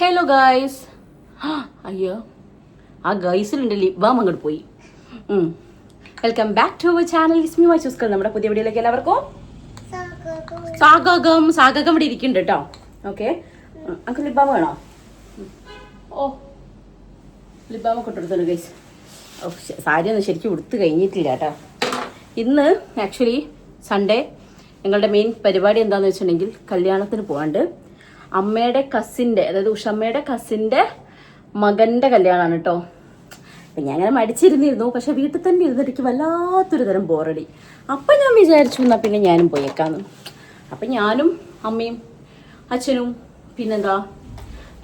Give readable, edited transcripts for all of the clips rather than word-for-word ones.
Hello guys. അയ്യോ, ആ ഗൈസിലുണ്ട് lip balm അങ്ങോട്ട് പോയി. Welcome back to our channel. Is me മൈസൂസ്കർ. നമ്മുടെ പുതിയ വീഡിയോയിലേക്ക് എല്ലാവർക്കും സാഗകം ഇവിടെ ഇരിക്കുന്നുണ്ട് കേട്ടോ. ഓക്കെ, നമുക്ക് ലിപ് ബാം വേണോ? ഓ, ലിപ് ബാം ഒക്കെ ഇട്ടെടുത്തുണ്ട് ഗൈസ്. ഓ, സാരി ഒന്നും ശരിക്കും ഉടുത്ത് കഴിഞ്ഞിട്ടില്ല കേട്ടോ. ഇന്ന് ആക്ച്വലി സൺഡേ. ഞങ്ങളുടെ മെയിൻ പരിപാടി എന്താണെന്ന് വെച്ചിട്ടുണ്ടെങ്കിൽ കല്യാണത്തിന് പോകാണ്ട് അമ്മയുടെ കസിൻ്റെ, അതായത് ഉഷമ്മയുടെ കസിൻ്റെ മകൻ്റെ കല്യാണമാണ് കേട്ടോ. അപ്പം ഞാൻ അങ്ങനെ മടിച്ചിരുന്നിരുന്നു. പക്ഷെ വീട്ടിൽ തന്നെ ഇരുന്നിട്ട് എനിക്ക് വല്ലാത്തൊരു തരം ബോറടി. അപ്പം ഞാൻ വിചാരിച്ചു എന്നാൽ പിന്നെ ഞാനും പോയേക്കാന്ന്. അപ്പം ഞാനും അമ്മയും അച്ഛനും പിന്നെന്താ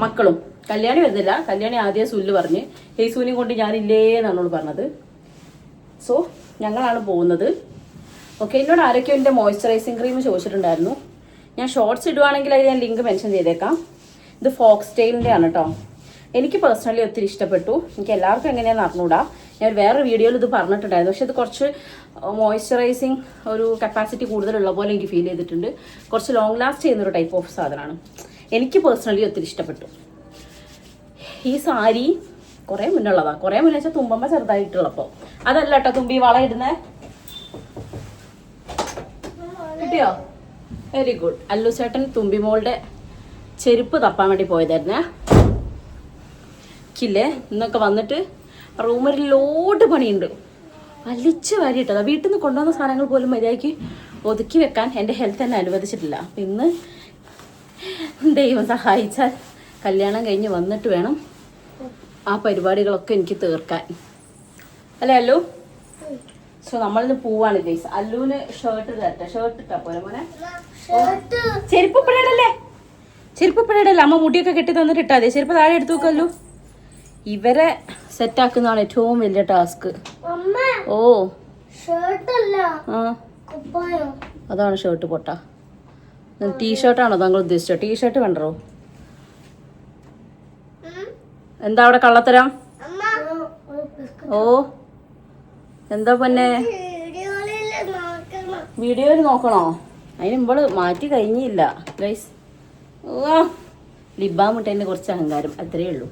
മക്കളും. കല്യാണി വരുന്നില്ല. കല്യാണി ആദ്യം സുല്ല് പറഞ്ഞ് ഹേസൂനെയും കൊണ്ട് ഞാനില്ലേ എന്നാണ് പറഞ്ഞത്. സോ ഞങ്ങളാണ് പോകുന്നത്. ഓക്കെ, എന്നോട് ആരൊക്കെയോ എൻ്റെ മോയ്സ്ചറൈസിങ് ക്രീം ചോദിച്ചിട്ടുണ്ടായിരുന്നു. ഞാൻ ഷോർട്സ് ഇടുവാണെങ്കിൽ അത് ഞാൻ ലിങ്ക് മെൻഷൻ ചെയ്തേക്കാം. ഇത് ഫോക്സ് ടെയിലിൻ്റെ ആണ് കേട്ടോ. എനിക്ക് പേഴ്സണലി ഒത്തിരി ഇഷ്ടപ്പെട്ടു. എനിക്ക് എല്ലാവർക്കും എങ്ങനെയാണെന്ന് അറിഞ്ഞൂടാ. ഞാൻ വേറെ വീഡിയോയിൽ ഇത് പറഞ്ഞിട്ടുണ്ടായിരുന്നു. പക്ഷെ ഇത് കുറച്ച് മോയ്സ്ചറൈസിങ് ഒരു കപ്പാസിറ്റി കൂടുതലുള്ള പോലെ എനിക്ക് ഫീൽ ചെയ്തിട്ടുണ്ട്. കുറച്ച് ലോങ് ലാസ്റ്റ് ചെയ്യുന്നൊരു ടൈപ്പ് ഓഫ് സാധനമാണ്. എനിക്ക് പേഴ്സണലി ഒത്തിരി ഇഷ്ടപ്പെട്ടു. ഈ സാരി കുറേ മുന്നുള്ളതാണ്. കുറേ മുന്നേ വെച്ചാൽ തുമ്പമ്മ ചെറുതായിട്ടുള്ളപ്പോൾ. അതല്ല കേട്ടോ തുമ്പി വള ഇടുന്നേ. കിട്ടിയോ? Very good. അല്ലു ചേട്ടൻ തുമ്പിമോളുടെ ചെരുപ്പ് തപ്പാൻ വേണ്ടി പോയതായിരുന്നേ. കില്ലേ ഇന്നൊക്കെ വന്നിട്ട് റൂമിൽ ലോഡ് പണിയുണ്ട്. വലിച്ച് വാരിയിട്ടതാ. വീട്ടിൽ നിന്ന് കൊണ്ടുവന്ന സാധനങ്ങൾ പോലും മര്യാദയ്ക്ക് ഒതുക്കി വെക്കാൻ എൻ്റെ ഹെൽത്ത് തന്നെ അനുവദിച്ചിട്ടില്ല. അപ്പം ഇന്ന് ദൈവം സഹായിച്ചാൽ കല്യാണം കഴിഞ്ഞ് വന്നിട്ട് വേണം ആ പരിപാടികളൊക്കെ എനിക്ക് തീർക്കാൻ. അല്ലേ അല്ലു? സോ നമ്മളിന്ന് പോവാണ് ഗൈസ്. അല്ലുവിന് ഷർട്ട് തരട്ടെ. ഷർട്ട് ഇട്ടാ പോലെ മോനെ. ചെരുപ്പ് ഇപ്പഴല്ലേ, ചെരുപ്പ് ഇപ്പഴല്ലേ. അമ്മ മുടിയൊക്കെ കെട്ടി തന്നിട്ട് ഇട്ടാ മതി. ചെരുപ്പ് താഴെ എടുത്തു വെക്കല്ലോ. ഇവരെ സെറ്റാക്കുന്നതാണ് ഏറ്റവും വലിയ ടാസ്ക്. ഓ അതാണ് ഷർട്ട് പൊട്ട. ടീഷർട്ടാണോ താങ്കൾ ഉദ്ദേശിച്ചോ? ടീഷർട്ട് വേണ്ടോ? എന്താ അവിടെ കള്ളത്തരം? ഓ എന്താ പൊന്നെ, വീഡിയോയിൽ നോക്കണോ? അതിന് ഇവള് മാറ്റി കഴിഞ്ഞില്ല ഗൈസ്. ഓ ലിപ് ബാം ഇട്ടതിന് കുറച്ച് അഹങ്കാരം, അത്രയേ ഉള്ളൂ.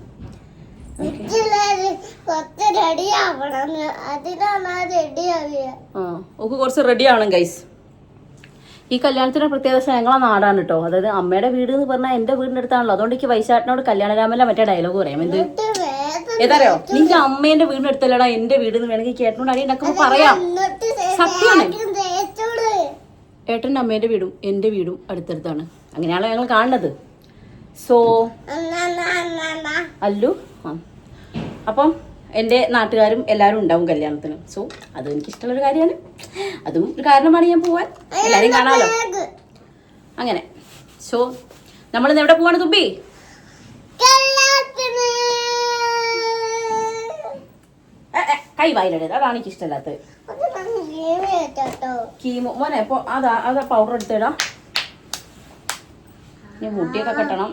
ഓക്ക് കുറച്ച് റെഡി ആവണം ഗൈസ്. ഈ കല്യാണത്തിന് പ്രത്യേകത ഞങ്ങളെ നാടാണ് കേട്ടോ. അതായത് അമ്മയുടെ വീട് എന്ന് പറഞ്ഞാൽ എൻ്റെ വീടിൻ്റെ അടുത്താണല്ലോ. അതുകൊണ്ട് എനിക്ക് വൈശാട്ടിനോട് കല്യാണരാമല്ല മറ്റേ ഡയലോഗ് പറയാം. എന്ത് ഏതാറിയോ? നിന്റെ അമ്മേന്റെ വീടിന്റെ അടുത്തല്ലടാ എന്റെ വീട് എന്ന് വേണമെങ്കിൽ ചേട്ടനോട് അടി ഉണ്ടാക്കുമ്പോ പറയാം. സത്യമാണ്. ഏട്ടൻ്റെ അമ്മേന്റെ വീടും എൻ്റെ വീടും അടുത്തടുത്താണ്. അങ്ങനെയാണല്ലോ ഞങ്ങൾ കാണുന്നത്. സോ അല്ലു അപ്പം എൻ്റെ നാട്ടുകാരും എല്ലാവരും ഉണ്ടാവും കല്യാണത്തിന്. സോ അതും എനിക്കിഷ്ടമുള്ളൊരു കാര്യമാണ്. അതും ഒരു കാരണമാണ് ഞാൻ പോവാൻ. എല്ലാവരും കാണാമല്ലോ. അങ്ങനെ സോ നമ്മളിന്ന് എവിടെ പോവാണ് തുമ്പി? കൈ വായിലിടരുത്, അതാണ് എനിക്ക് ഇഷ്ടമല്ലാത്തത്. കീമോ മോനെ ഇപ്പൊ അതാ പൗഡർ എടുത്തിടാം. ഞാൻ മുട്ടിയൊക്കെ കെട്ടണം.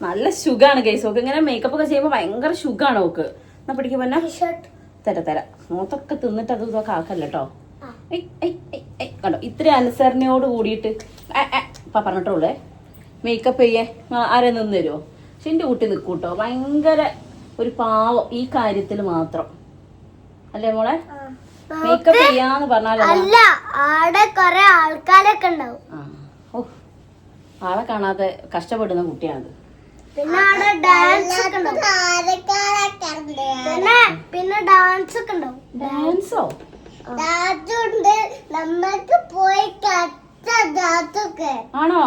നല്ല സുഖാണ് ഗൈസ്. ഓക്ക് ഇങ്ങനെ മേക്കപ്പ് ഒക്കെ ചെയ്യുമ്പോ ഭയങ്കര സുഖാണ് ഓക്ക്. എന്നാ പിടിക്കും പിന്നെ തരാം. മൂത്തൊക്കെ തിന്നിട്ട് അത് ഇതൊക്കെ ആക്കല്ല കേട്ടോ. കണ്ടോ ഇത്ര അനുസരണയോട് കൂടിയിട്ട് പറഞ്ഞിട്ടുള്ളേ മേക്കപ്പ് ചെയ്യേ ആരെ നിന്ന് തരുമോ? പക്ഷെ എൻ്റെ കുട്ടി നിൽക്കൂട്ടോ. ഭയങ്കര ഒരു പാവം ഈ കാര്യത്തിൽ മാത്രം. അല്ലേ മോളെ? മേക്കപ്പ് ചെയ്യാന്ന് പറഞ്ഞാൽ ഓ ആളെ കാണാതെ കഷ്ടപ്പെടുന്ന കുട്ടിയാണത്. പിന്നെ ഡാൻസ് ഒക്കെ ഉണ്ടാവും. ഡാൻസോ? ആണോ?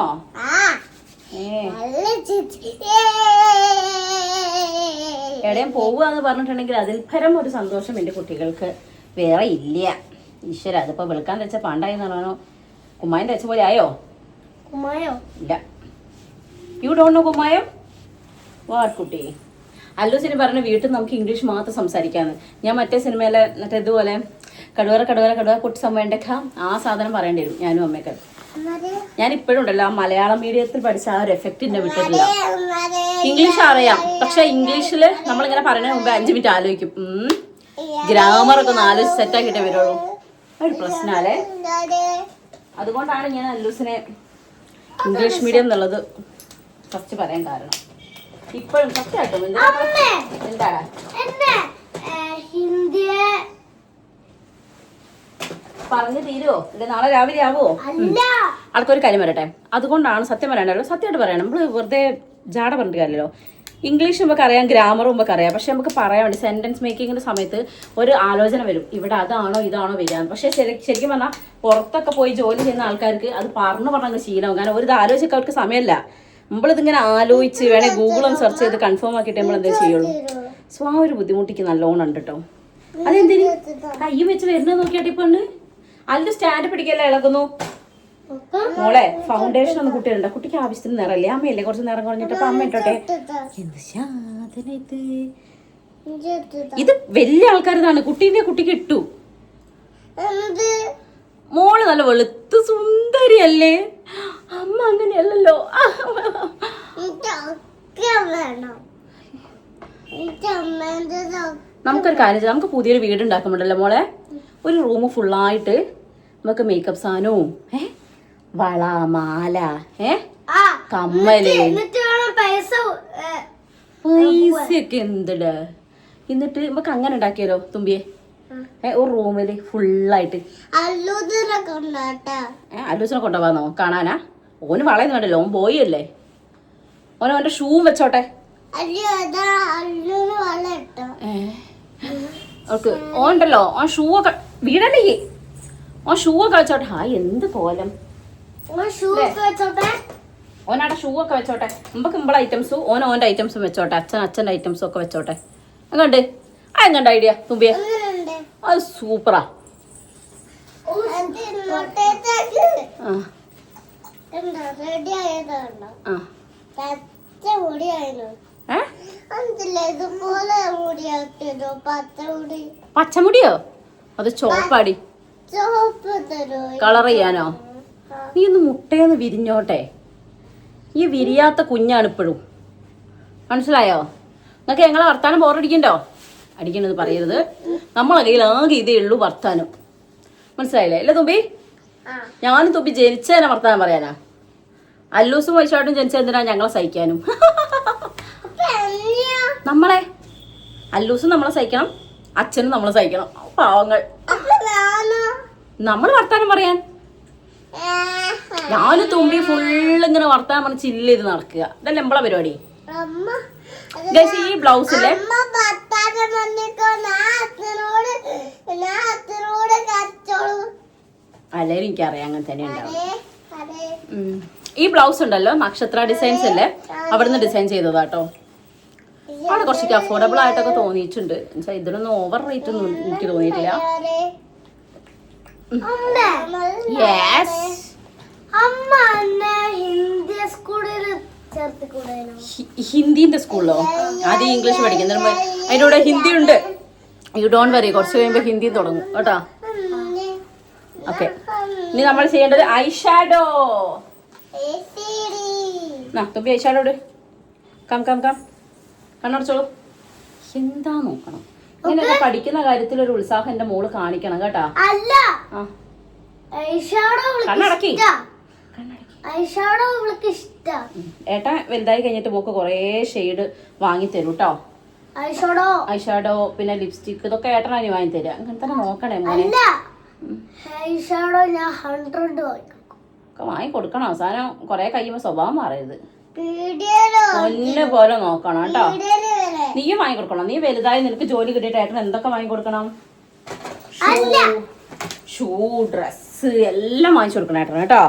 എവിടെയും പോവുകയെന്ന് പറഞ്ഞിട്ടുണ്ടെങ്കിൽ അതിൽ പരം ഒരു സന്തോഷം എൻ്റെ കുട്ടികൾക്ക് വേറെ ഇല്ല. ഈശ്വര, അതിപ്പോ വെളുക്കാൻ വെച്ച പാണ്ടായി എന്നാണോ? കുമ്മായം വെച്ച പോലെ ആയോ? കുമ്മായോ? ഇല്ല. യു ഡോണ്ട് നോ കുമ്മായം? വാട്ട് കുട്ടി? അല്ലൂസിന് പറഞ്ഞ വീട്ടിൽ നമുക്ക് ഇംഗ്ലീഷ് മാത്രം സംസാരിക്കാന്ന്. ഞാൻ മറ്റേ സിനിമയിലെ മറ്റേ ഇതുപോലെ കടുവറ കുട്ടി സമയണ്ടൊക്കെ ആ സാധനം പറയേണ്ടി വരും ഞാനും അമ്മയൊക്കെ. ഞാൻ ഇപ്പോഴും ഉണ്ടല്ലോ ആ മലയാളം മീഡിയത്തിൽ പഠിച്ച ആ ഒരു എഫക്റ്റ് എന്നെ വിട്ടിട്ടില്ല. ഇംഗ്ലീഷ് അറിയാം, പക്ഷെ ഇംഗ്ലീഷിൽ നമ്മളിങ്ങനെ പറയുന്നതിന് മുമ്പ് 5 മിനിറ്റ് ആലോചിക്കും. ഗ്രാമറൊക്കെ ഒന്ന് ആലോചിച്ച് സെറ്റാക്കിയിട്ടേ വരുള്ളൂ. ഒരു പ്രശ്നമല്ലേ. അതുകൊണ്ടാണ് ഞാൻ അല്ലൂസിനെ ഇംഗ്ലീഷ് മീഡിയം എന്നുള്ളത് ഫസ്റ്റ് പറയാൻ കാരണം ഇപ്പോഴും സത്യമായിട്ടും എന്താ ഹിന്ദിയെ പറഞ്ഞു തീരുവോ അല്ലെ നാളെ രാവിലെ ആവോ? ആൾക്കൊരു കാര്യം പറയട്ടെ, അതുകൊണ്ടാണ് സത്യം പറയണ്ടല്ലോ, സത്യമായിട്ട് പറയണം. നമ്മള് വെറുതെ ജാട പറഞ്ഞിട്ട് കാര്യമല്ലോ. ഇംഗ്ലീഷ് നമുക്ക് അറിയാം, ഗ്രാമറും നമുക്ക് അറിയാം, പക്ഷെ നമുക്ക് പറയാൻ വേണ്ടി സെന്റൻസ് മേക്കിങ്ങിന്റെ സമയത്ത് ഒരു ആലോചന വരും, ഇവിടെ അതാണോ ഇതാണോ വരിക. പക്ഷെ ശരിക്കും പറഞ്ഞാൽ പുറത്തൊക്കെ പോയി ജോലി ചെയ്യുന്ന ആൾക്കാർക്ക് അത് പറഞ്ഞ് ശീലവും. കാരണം ഒരു ഇത് ആലോചിക്കാൻ അവർക്ക് സമയമല്ല. നമ്മളിതിങ്ങനെ ആലോചിച്ച് വേണേ ഗൂഗിളും സെർച്ച് ചെയ്ത് കൺഫേം ആക്കിയിട്ട് നമ്മൾ എന്താ ചെയ്യുള്ളൂ. സോ ആ ഒരു ബുദ്ധിമുട്ടിക്ക് നല്ലോണം ഉണ്ട് കേട്ടോ. അതെന്തിന് കയ്യും വെച്ച് വരുന്നത് നോക്കിയാട്ട് ഇപ്പൊ അതിന്റെ സ്റ്റാൻഡ് പിടിക്കല്ലേ ഇളകുന്നു. മോളെ ഫൗണ്ടേഷൻ ഒന്ന് കുട്ടിയുണ്ട്, കുട്ടിക്ക് ആവശ്യത്തിന് നിറല്ലേ, അമ്മയല്ലേ കുറച്ച് നിറം കുറഞ്ഞിട്ട്. അപ്പൊ അമ്മ ഇട്ടോട്ടെ. എന്ത് സാധന ഇത് വലിയ ആൾക്കാരതാണ്, കുട്ടിക്ക് ഇട്ടു. മോള് നല്ല വെളുത്ത് സുന്ദരിയല്ലേ, അമ്മ അങ്ങനെയല്ലല്ലോ. നമുക്കൊരു കാര്യം ചെയ്യാം, നമുക്ക് പുതിയൊരു വീട് ഉണ്ടാക്കുമ്പോണ്ടല്ലോ മോളെ, ഒരു റൂം ഫുള്ളായിട്ട് നമുക്ക് മേക്കപ്പ് സാധനവും വള മാല കമ്മല് പൈസയൊക്കെ എന്തിടാ. എന്നിട്ട് നമുക്ക് അങ്ങനെ ഉണ്ടാക്കിയാലോ തുമ്പിയെ, ഒരു റൂമില് ഫുള്ളായിട്ട്. അല്ലൂസിനെ കൊണ്ടുപോവാന്നോ കാണാനാ? ഓന് വളയൊന്നും വേണ്ടല്ലോ, ഓൻ ബോയ് അല്ലേ. ഓന്റെ ഷൂവും വെച്ചോട്ടെ. ഓക്കെ ഓണ്ടല്ലോ ഓൻ ഷൂ ഒക്കെ വീടല്ലേ, ഓൻ ഷൂ ഒക്കെ വെച്ചോട്ടെ. എന്ത് കോലം. ഓനാടെ ഷൂ ഒക്കെ വെച്ചോട്ടെ. നമുക്ക് ഇമ്പളെ ഐറ്റംസും ഓന്റെ ഐറ്റംസും വെച്ചോട്ടെ, അച്ഛൻ്റെ ഐറ്റംസും ഒക്കെ വെച്ചോട്ടെ. എങ്ങണ്ട് എങ്ങണ്ട ഐഡിയ തുമ്പിയെ? അത് സൂപ്പറാ. പച്ചമുടിയോ? അത് ചോപ്പാടി. കളർ ചെയ്യാനോ? നീ ഒന്ന് മുട്ടയൊന്ന് വിരിഞ്ഞോട്ടെ. ഈ വിരിയാത്ത കുഞ്ഞാണ് ഇപ്പോഴും, മനസ്സിലായോ? നിങ്ങൾക്ക് ഞങ്ങളെ വർത്താനം ബോറടിക്കണ്ടോ? അടിക്കണത് പറയരുത്. നമ്മളെ കയ്യിൽ ആകെ ഇതേ ഉള്ളൂ വർത്താനം, മനസ്സിലായില്ലേ? അല്ലേ തുമ്പി? ഞാനും തുമ്പി ജനിച്ചതിനെ വർത്താനം പറയാനാ. അല്ലൂസും വൈശാട്ടും ജനിച്ചെന്തിനാ ഞങ്ങളെ സഹിക്കാനും. നമ്മളെ അല്ലൂസും നമ്മളെ സഹിക്കണം, അച്ഛനും നമ്മളെ സഹിക്കണം. പാവങ്ങൾ. നമ്മൾ വർത്താനം പറയാൻ ഞാനും തുമ്പി ഫുള്ള് ഇങ്ങനെ വർത്താനം പറഞ്ഞ് ചില്ലിരുന്ന് നടക്കുക. ഇതല്ലേ നമ്മളെ പരിപാടി. ഈ ബ്ലൗസില്ലേ എല്ലാവരും എനിക്കറിയാം അങ്ങനെ തന്നെ ഉണ്ടാവും. ഈ ബ്ലൗസ് ഉണ്ടല്ലോ നക്ഷത്ര ഡിസൈൻസ് അല്ലേ, അവിടുന്ന് ഡിസൈൻ ചെയ്തതാട്ടോ. അവിടെ കുറച്ചൊക്കെ അഫോർഡബിൾ ആയിട്ടൊക്കെ തോന്നിയിട്ടുണ്ട്. ഇതിനൊന്നും ഓവർ റേറ്റ് ഒന്നും എനിക്ക് തോന്നിയിട്ടില്ല. ഹിന്ദിന്റെ സ്കൂളിലോ? ആദ്യം ഇംഗ്ലീഷ് പഠിക്കുന്ന അതിൻ്റെ കൂടെ ഹിന്ദി ഉണ്ട്. യു ഡോണ്ട് വറി, കുറച്ച് കഴിയുമ്പോൾ ഹിന്ദി തുടങ്ങും കേട്ടോ. ഓക്കെ, ഇനി നമ്മൾ ചെയ്യേണ്ടത് ഐഷാഡോ. തുമ്പി ഐഷാഡോ ഇട്. കം കണ്ണടച്ചോളൂ. എന്താ നോക്കണം. ഇങ്ങനെയൊക്കെ പഠിക്കുന്ന കാര്യത്തിൽ ഒരു ഉത്സാഹം എന്റെ മോള് കാണിക്കണം കേട്ടാ. കണ്ണടക്കി. ഏട്ടാ വലുതായി കഴിഞ്ഞിട്ട് മോക്ക് കൊറേ ഷെയ്ഡ് വാങ്ങി തരും കേട്ടോ. ഐഷാഡോ പിന്നെ ലിപ്സ്റ്റിക് ഇതൊക്കെ ഏട്ടനാണ് വാങ്ങി തരാ. അങ്ങനെ തന്നെ നോക്കണേ മോനെ. ഒക്കെ വാങ്ങി കൊടുക്കണം. അവസാനം കൊറേ കഴിയുമ്പോ സ്വഭാവം മാറരുത്. ഒന്നെ പോലെ നോക്കണം കേട്ടോ. നീയും വാങ്ങി കൊടുക്കണം. നീ വലുതായി നിനക്ക് ജോലി കിട്ടിയിട്ട് ഏട്ടൻ എന്തൊക്കെ വാങ്ങി കൊടുക്കണം? ഷൂ, ഡ്രസ് എല്ലാം വാങ്ങിച്ചു കൊടുക്കണം ഏട്ടൻ കേട്ടോ.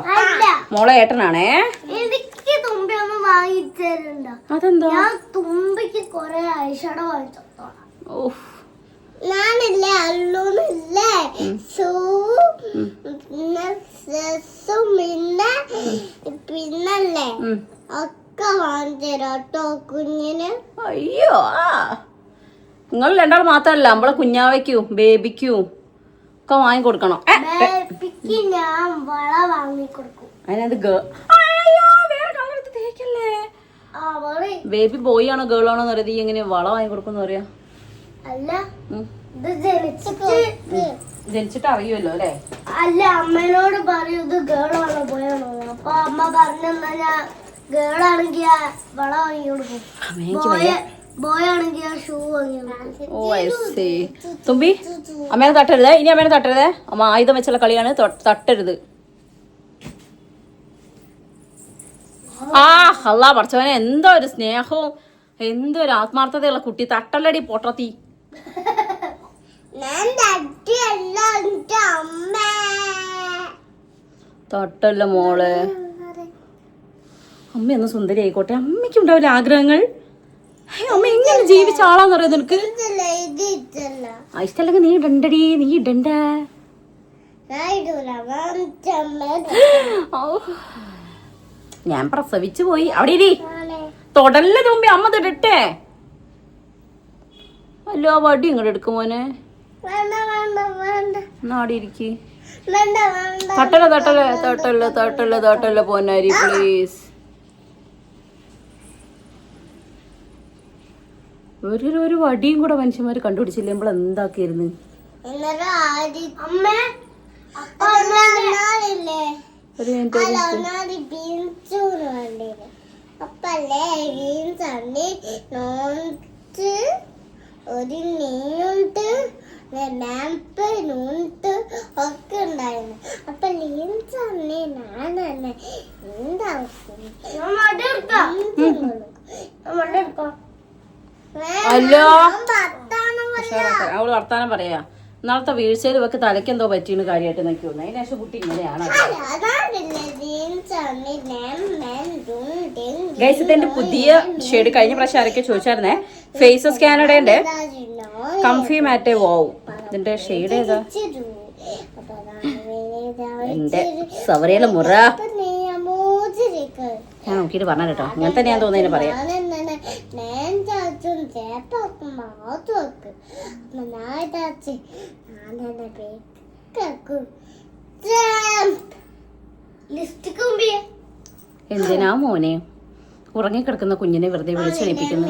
മോളെ ഏട്ടനാണേ. അതെന്താ? തുമ്പിക്ക് കൊറേ ഐഷാഡോ വാങ്ങിച്ചോ. ഞാനില്ലേ അല്ലൂന്നില്ലേ പിന്നല്ലേ ഒക്കെ വാങ്ങിത്തരാട്ടോ കുഞ്ഞിന്. അയ്യോ, നിങ്ങൾ രണ്ടാൾ മാത്രല്ല നമ്മളെ കുഞ്ഞാവയ്ക്കും ബേബിക്കും ഒക്കെ വാങ്ങി കൊടുക്കണം. ഞാൻ വള വാങ്ങിക്കൊടുക്കും. അതിനത് വേറെ കളർ തേക്കല്ലേ. ബേബി ബോയ് ആണോ ഗേൾ ആണോ എന്ന് അറിയാം. എങ്ങനെ വള വാങ്ങി കൊടുക്കും പറയാ? അല്ല, ജനിച്ചിട്ട് അറിയുമല്ലോ അല്ലേ? അല്ല, അമ്മേനോട് പറയൂ ഇത് ഗേളാണോ ബോയാണോ. അപ്പൊ അമ്മ പറഞ്ഞെന്നാ ഞാൻ ഗേളാണെങ്കിൽ വള വാങ്ങി കൊടുക്കും. എനിക്ക് വയ്യ. ബോയ് ആണെങ്കിൽ ഷൂ വാങ്ങി കൊടുക്കും. ഓ ഐ സീ. തുമ്പി അമ്മേനെ തട്ടരുതേ, ഇനി അമ്മേനെ തട്ടരുതേ. അമ്മ ആയുധം വെച്ചുള്ള കളിയാണ്, തട്ടരുത്. ആ അല്ലാ പഠിച്ചവനെ, എന്തോ ഒരു സ്നേഹവും എന്തോ ഒരു ആത്മാർത്ഥതയുള്ള കുട്ടി. തട്ടല്ലടി പൊട്ടത്തി. തട്ടല്ല മോളെ. അമ്മയൊന്ന് സുന്ദരി ആയിക്കോട്ടെ. അമ്മയ്ക്ക് ഉണ്ടാവില്ല ആഗ്രഹങ്ങൾ. അമ്മ എങ്ങനെ ജീവിച്ച ആളാന്നറിയോ നിനക്ക്? ഇഷ്ടല്ലെങ്കിൽ നീ ഇടണ്ടടി, നീ ഇടണ്ട. ഞാൻ പ്രസവിച്ചു പോയി. അവിടെ ഇരി. തൊടല്ല തുമ്പി, അമ്മ തൊടട്ടെ. അല്ലോ ആ വടി ഇങ്ങോട്ട് എടുക്കും മോനെ. നാടി ഇരിക്ക്. തട്ടല്ല തട്ടല്ല തട്ടല്ല തട്ടല്ല തട്ടല്ല പോനാരി പ്ലീസ്. ഒരു വടിയും കൂടെ മനുഷ്യന്മാര് കണ്ടുപിടിച്ചില്ലേ നമ്മൾ എന്താക്കിയിരുന്നു. ഒരു മിനിറ്റ് അപ്പല്ലേ ബീൻസ് അണ്ടി നോട്ട് ഒരു നീണ്ട് ലാമ്പ് നൂട്ട് ഒക്കെ ഉണ്ടായിരുന്നു. അപ്പൊ ബീൻസ് അണ്ടി ഞാൻ തന്നെ അല്ലോ അവള് വർത്താനം പറയാ. ഇന്നാളത്തെ വീഴ്ചയിൽ ഇവക്ക് തലയ്ക്ക് എന്തോ പറ്റിയെന്ന് കാര്യമായിട്ട് നോക്കി വന്നു. അതിന് ശേഷം കുട്ടി ഇങ്ങനെയാണ്. ഗൈസ്, ഇതെന്റെ പുതിയ ഷെയ്ഡ്. കഴിഞ്ഞ പ്രാവശ്യം ആരൊക്കെ ചോദിച്ചായിരുന്നേ, ഫേസസ് കാനഡേന്റെ കംഫി മാറ്റേ വാവ്. ഇതിന്റെ ഷെയ്ഡ് ഏതാ? എന്റെ സവരയിലെ മുറ. ഞാൻ നോക്കിട്ട് പറഞ്ഞ കേട്ടോ, ഞാൻ തന്നെ ഞാൻ തോന്നുന്നതിന് പറയാം. എന്തിനാ മോനെ ഉറങ്ങിക്കിടക്കുന്ന കുഞ്ഞിനെ വെറുതെ വിളിച്ചെണിപ്പിക്കുന്നു?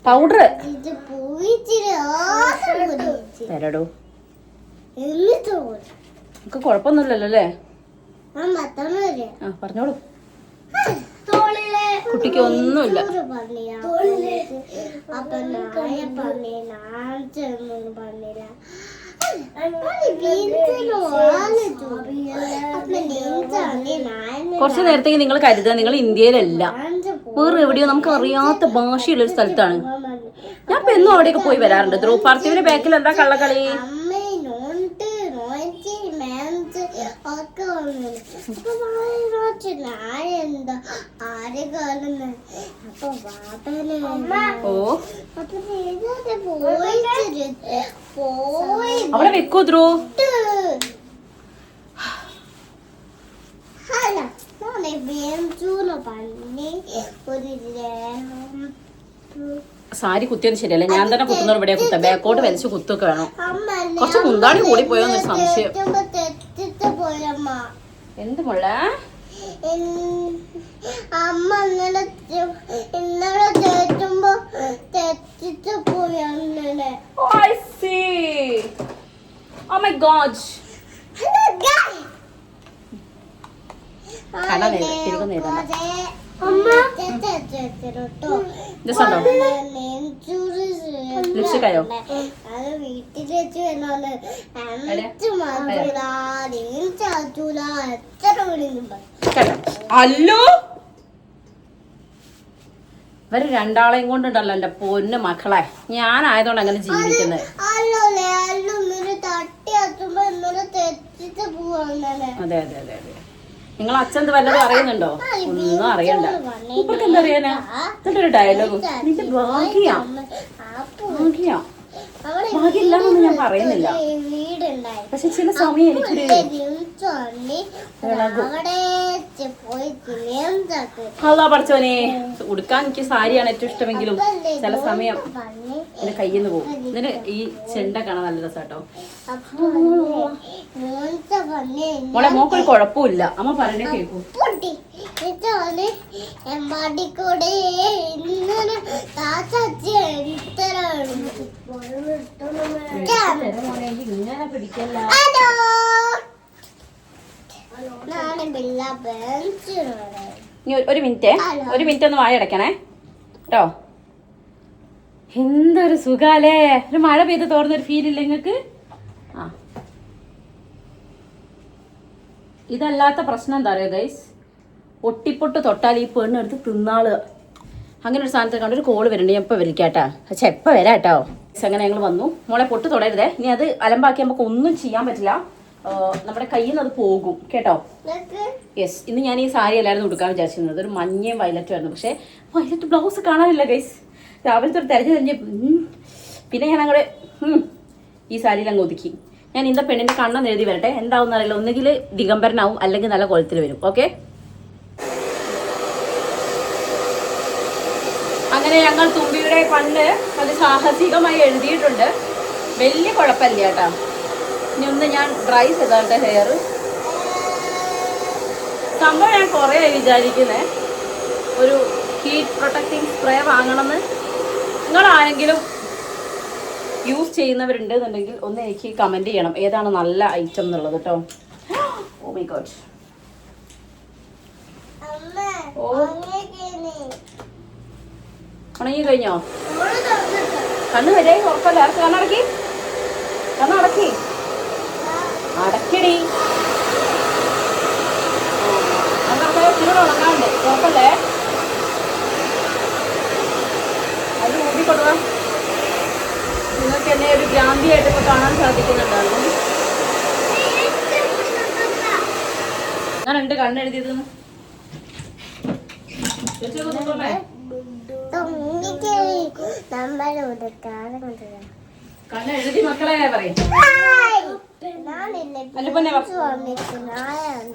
പൗഡർ തരടോ. നമുക്ക് കുഴപ്പമൊന്നുമില്ലല്ലോ അല്ലേ? ആ പറഞ്ഞോളൂ. കുട്ടിക്ക് ഒന്നുമില്ല. കുറച്ചു നേരത്തേക്ക് നിങ്ങൾ കരുതുക നിങ്ങൾ ഇന്ത്യയിലല്ല, വേറെ എവിടെയോ നമുക്ക് അറിയാത്ത ഭാഷയുള്ളൊരു സ്ഥലത്താണ്. ഞാൻ ഇപ്പൊ എന്നും അവിടെയൊക്കെ പോയി വരാറുണ്ട്. ധ്രുവ് പാർത്ഥിവിന്റെ ബാക്കിൽ എന്താ കള്ളക്കളി? ഓ അവിടെ വെക്കോ ധ്രുവ്? സാരി കുത്തിയത് ശരിയല്ല. ഞാൻ തന്നെ കുത്തുന്നവർ ഇവിടെ കുത്ത. ബാക്കോട്ട് വലിച്ച് കുത്തൊക്കെ വേണം. കുറച്ച് മുന്താണി കൂടി പോയോന്നൊരു സംശയം. എന്ത് മുള്ള അമ്മ ഇന്നലെ തേറ്റുമ്പോ തെറ്റിച്ച് പോയി. അങ്ങനെ ലിപ്സ്റ്റിക്കായോ? വീട്ടിൽ വെച്ച് വരുന്നോണ്ട് അല്ലോ ഇവര് രണ്ടാളെയും കൊണ്ടുണ്ടല്ലോ എന്റെ പൊന്ന് മക്കളെ. ഞാനായതുകൊണ്ട് അങ്ങനെ ജീവിക്കുന്നത്. അതെ അതെ അതെ അതെ. നിങ്ങൾ അച്ഛൻ വല്ലതും അറിയുന്നുണ്ടോ? ഒന്നും അറിയണ്ട. ഇപ്പൊക്കെ എന്താ അറിയാനാ? എന്നിട്ടൊരു ഡയലോഗ്. നിന്റെ ഭാഗ്യ ഭാഗ്യമില്ലാന്നൊന്നും ഞാൻ പറയുന്നില്ല. വീടുണ്ടായി. പക്ഷെ ചില സമയം എനിക്കൊരു അല്ലാ പഠിച്ചോനെ ഉടുക്കാൻ എനിക്ക് സാരിയാണ് ഏറ്റവും ഇഷ്ടമെങ്കിലും ചില സമയം എന്റെ കയ്യിൽ നിന്ന് പോകും. ഇതിന് ഈ ചെണ്ട കാണാൻ നല്ല രസാട്ടോ. മോളെ മോക്കൊരു കുഴപ്പമില്ല, അമ്മ പറഞ്ഞേ കേൾക്കൂ. എമ്പാടിക്കൂടെ ഒരു മിനിറ്റ് ഒന്ന് വായ അടയ്ക്കണേ കേട്ടോ. എന്തൊരു സുഖാലേ, ഒരു മഴ പെയ്ത് തോർന്നൊരു ഫീൽ ഇല്ല നിങ്ങക്ക്? ആ ഇതല്ലാത്ത പ്രശ്നം എന്താ പറയുക ഗൈസ്, ഒട്ടിപ്പൊട്ട് തൊട്ടാൽ ഈ പെണ്ണെടുത്ത് തിന്നാളുക. അങ്ങനെ ഒരു സാധനത്തിൽ കണ്ടൊരു കോള് വരുന്നുണ്ട്, ഞാൻ ഇപ്പം വിളിക്കാട്ടാ. പക്ഷെ എപ്പോൾ വരാം കേട്ടോ. അങ്ങനെ ഞങ്ങൾ വന്നു. മോളെ പൊട്ട് തൊടരുതേ, ഇനി അത് അലമ്പാക്കി നമുക്ക് ഒന്നും ചെയ്യാൻ പറ്റില്ല. നമ്മുടെ കയ്യിൽ നിന്ന് അത് പോകും കേട്ടോ. യെസ്, ഇന്ന് ഞാൻ ഈ സാരി എല്ലാവരും കൊടുക്കാൻ വിചാരിച്ചിരുന്നത് ഒരു മഞ്ഞയും വയലറ്റും ആയിരുന്നു. പക്ഷേ വയലറ്റ് ബ്ലൗസ് കാണാനില്ല ഗൈസ്. രാവിലത്തെ ഒരു തിരഞ്ഞ് പിന്നെ ഞാൻ അങ്ങോട്ട് ഈ സാരിയിൽ അങ്ങ് ഒതുക്കി. ഞാൻ ഇന്ന പെണ്ണിന്റെ കണ്ണെന്ന് എഴുതി വരട്ടെ, എന്താവും അറിയില്ല. ഒന്നുകിൽ ദിഗംബരനാവും അല്ലെങ്കിൽ നല്ല കുളത്തിൽ വരും. ഓക്കെ, അങ്ങനെ ഞങ്ങൾ തുമ്പിയുടെ കണ്ണ് അത് സാഹസികമായി എഴുതിയിട്ടുണ്ട്. വലിയ കുഴപ്പമില്ല കേട്ടോ. ഇനി ഒന്ന് ഞാൻ ഡ്രൈ ചെയ്താട്ടെ ഹെയർ. സംഭവം ഞാൻ കുറേ വിചാരിക്കുന്നേ ഒരു ഹീറ്റ് പ്രൊട്ടക്റ്റിംഗ് സ്പ്രേ വാങ്ങണമെന്ന്. നിങ്ങൾ ആരെങ്കിലും യൂസ് ചെയ്യുന്നവരുണ്ട് എന്നുണ്ടെങ്കിൽ ഒന്ന് എനിക്ക് കമന്റ് ചെയ്യണം ഏതാണ് നല്ല ഐറ്റം എന്നുള്ളത് കേട്ടോ. Oh my God. ഓ ഉണങ്ങി കഴിഞ്ഞോ? കണ്ണ് വരെ ഉറപ്പല്ല. കണ്ണടക്കി, കണ്ണടക്കി, അടക്കടി. അതൊക്കെ തിരുവോണം ഉണങ്ങാണ്ട് ഉറപ്പല്ലേ. അത് ഊട്ടിക്കൊടുവാ. നിങ്ങൾക്ക് എന്നെ ഒരു ഭ്രാന്തിയായിട്ട് ഇപ്പൊ കാണാൻ സാധിക്കുന്നുണ്ടായിരുന്നു. ഞാനുണ്ട് കണ്ണെഴുതിയത്. കണ്ണെഴുതി മക്കളെ പറയും.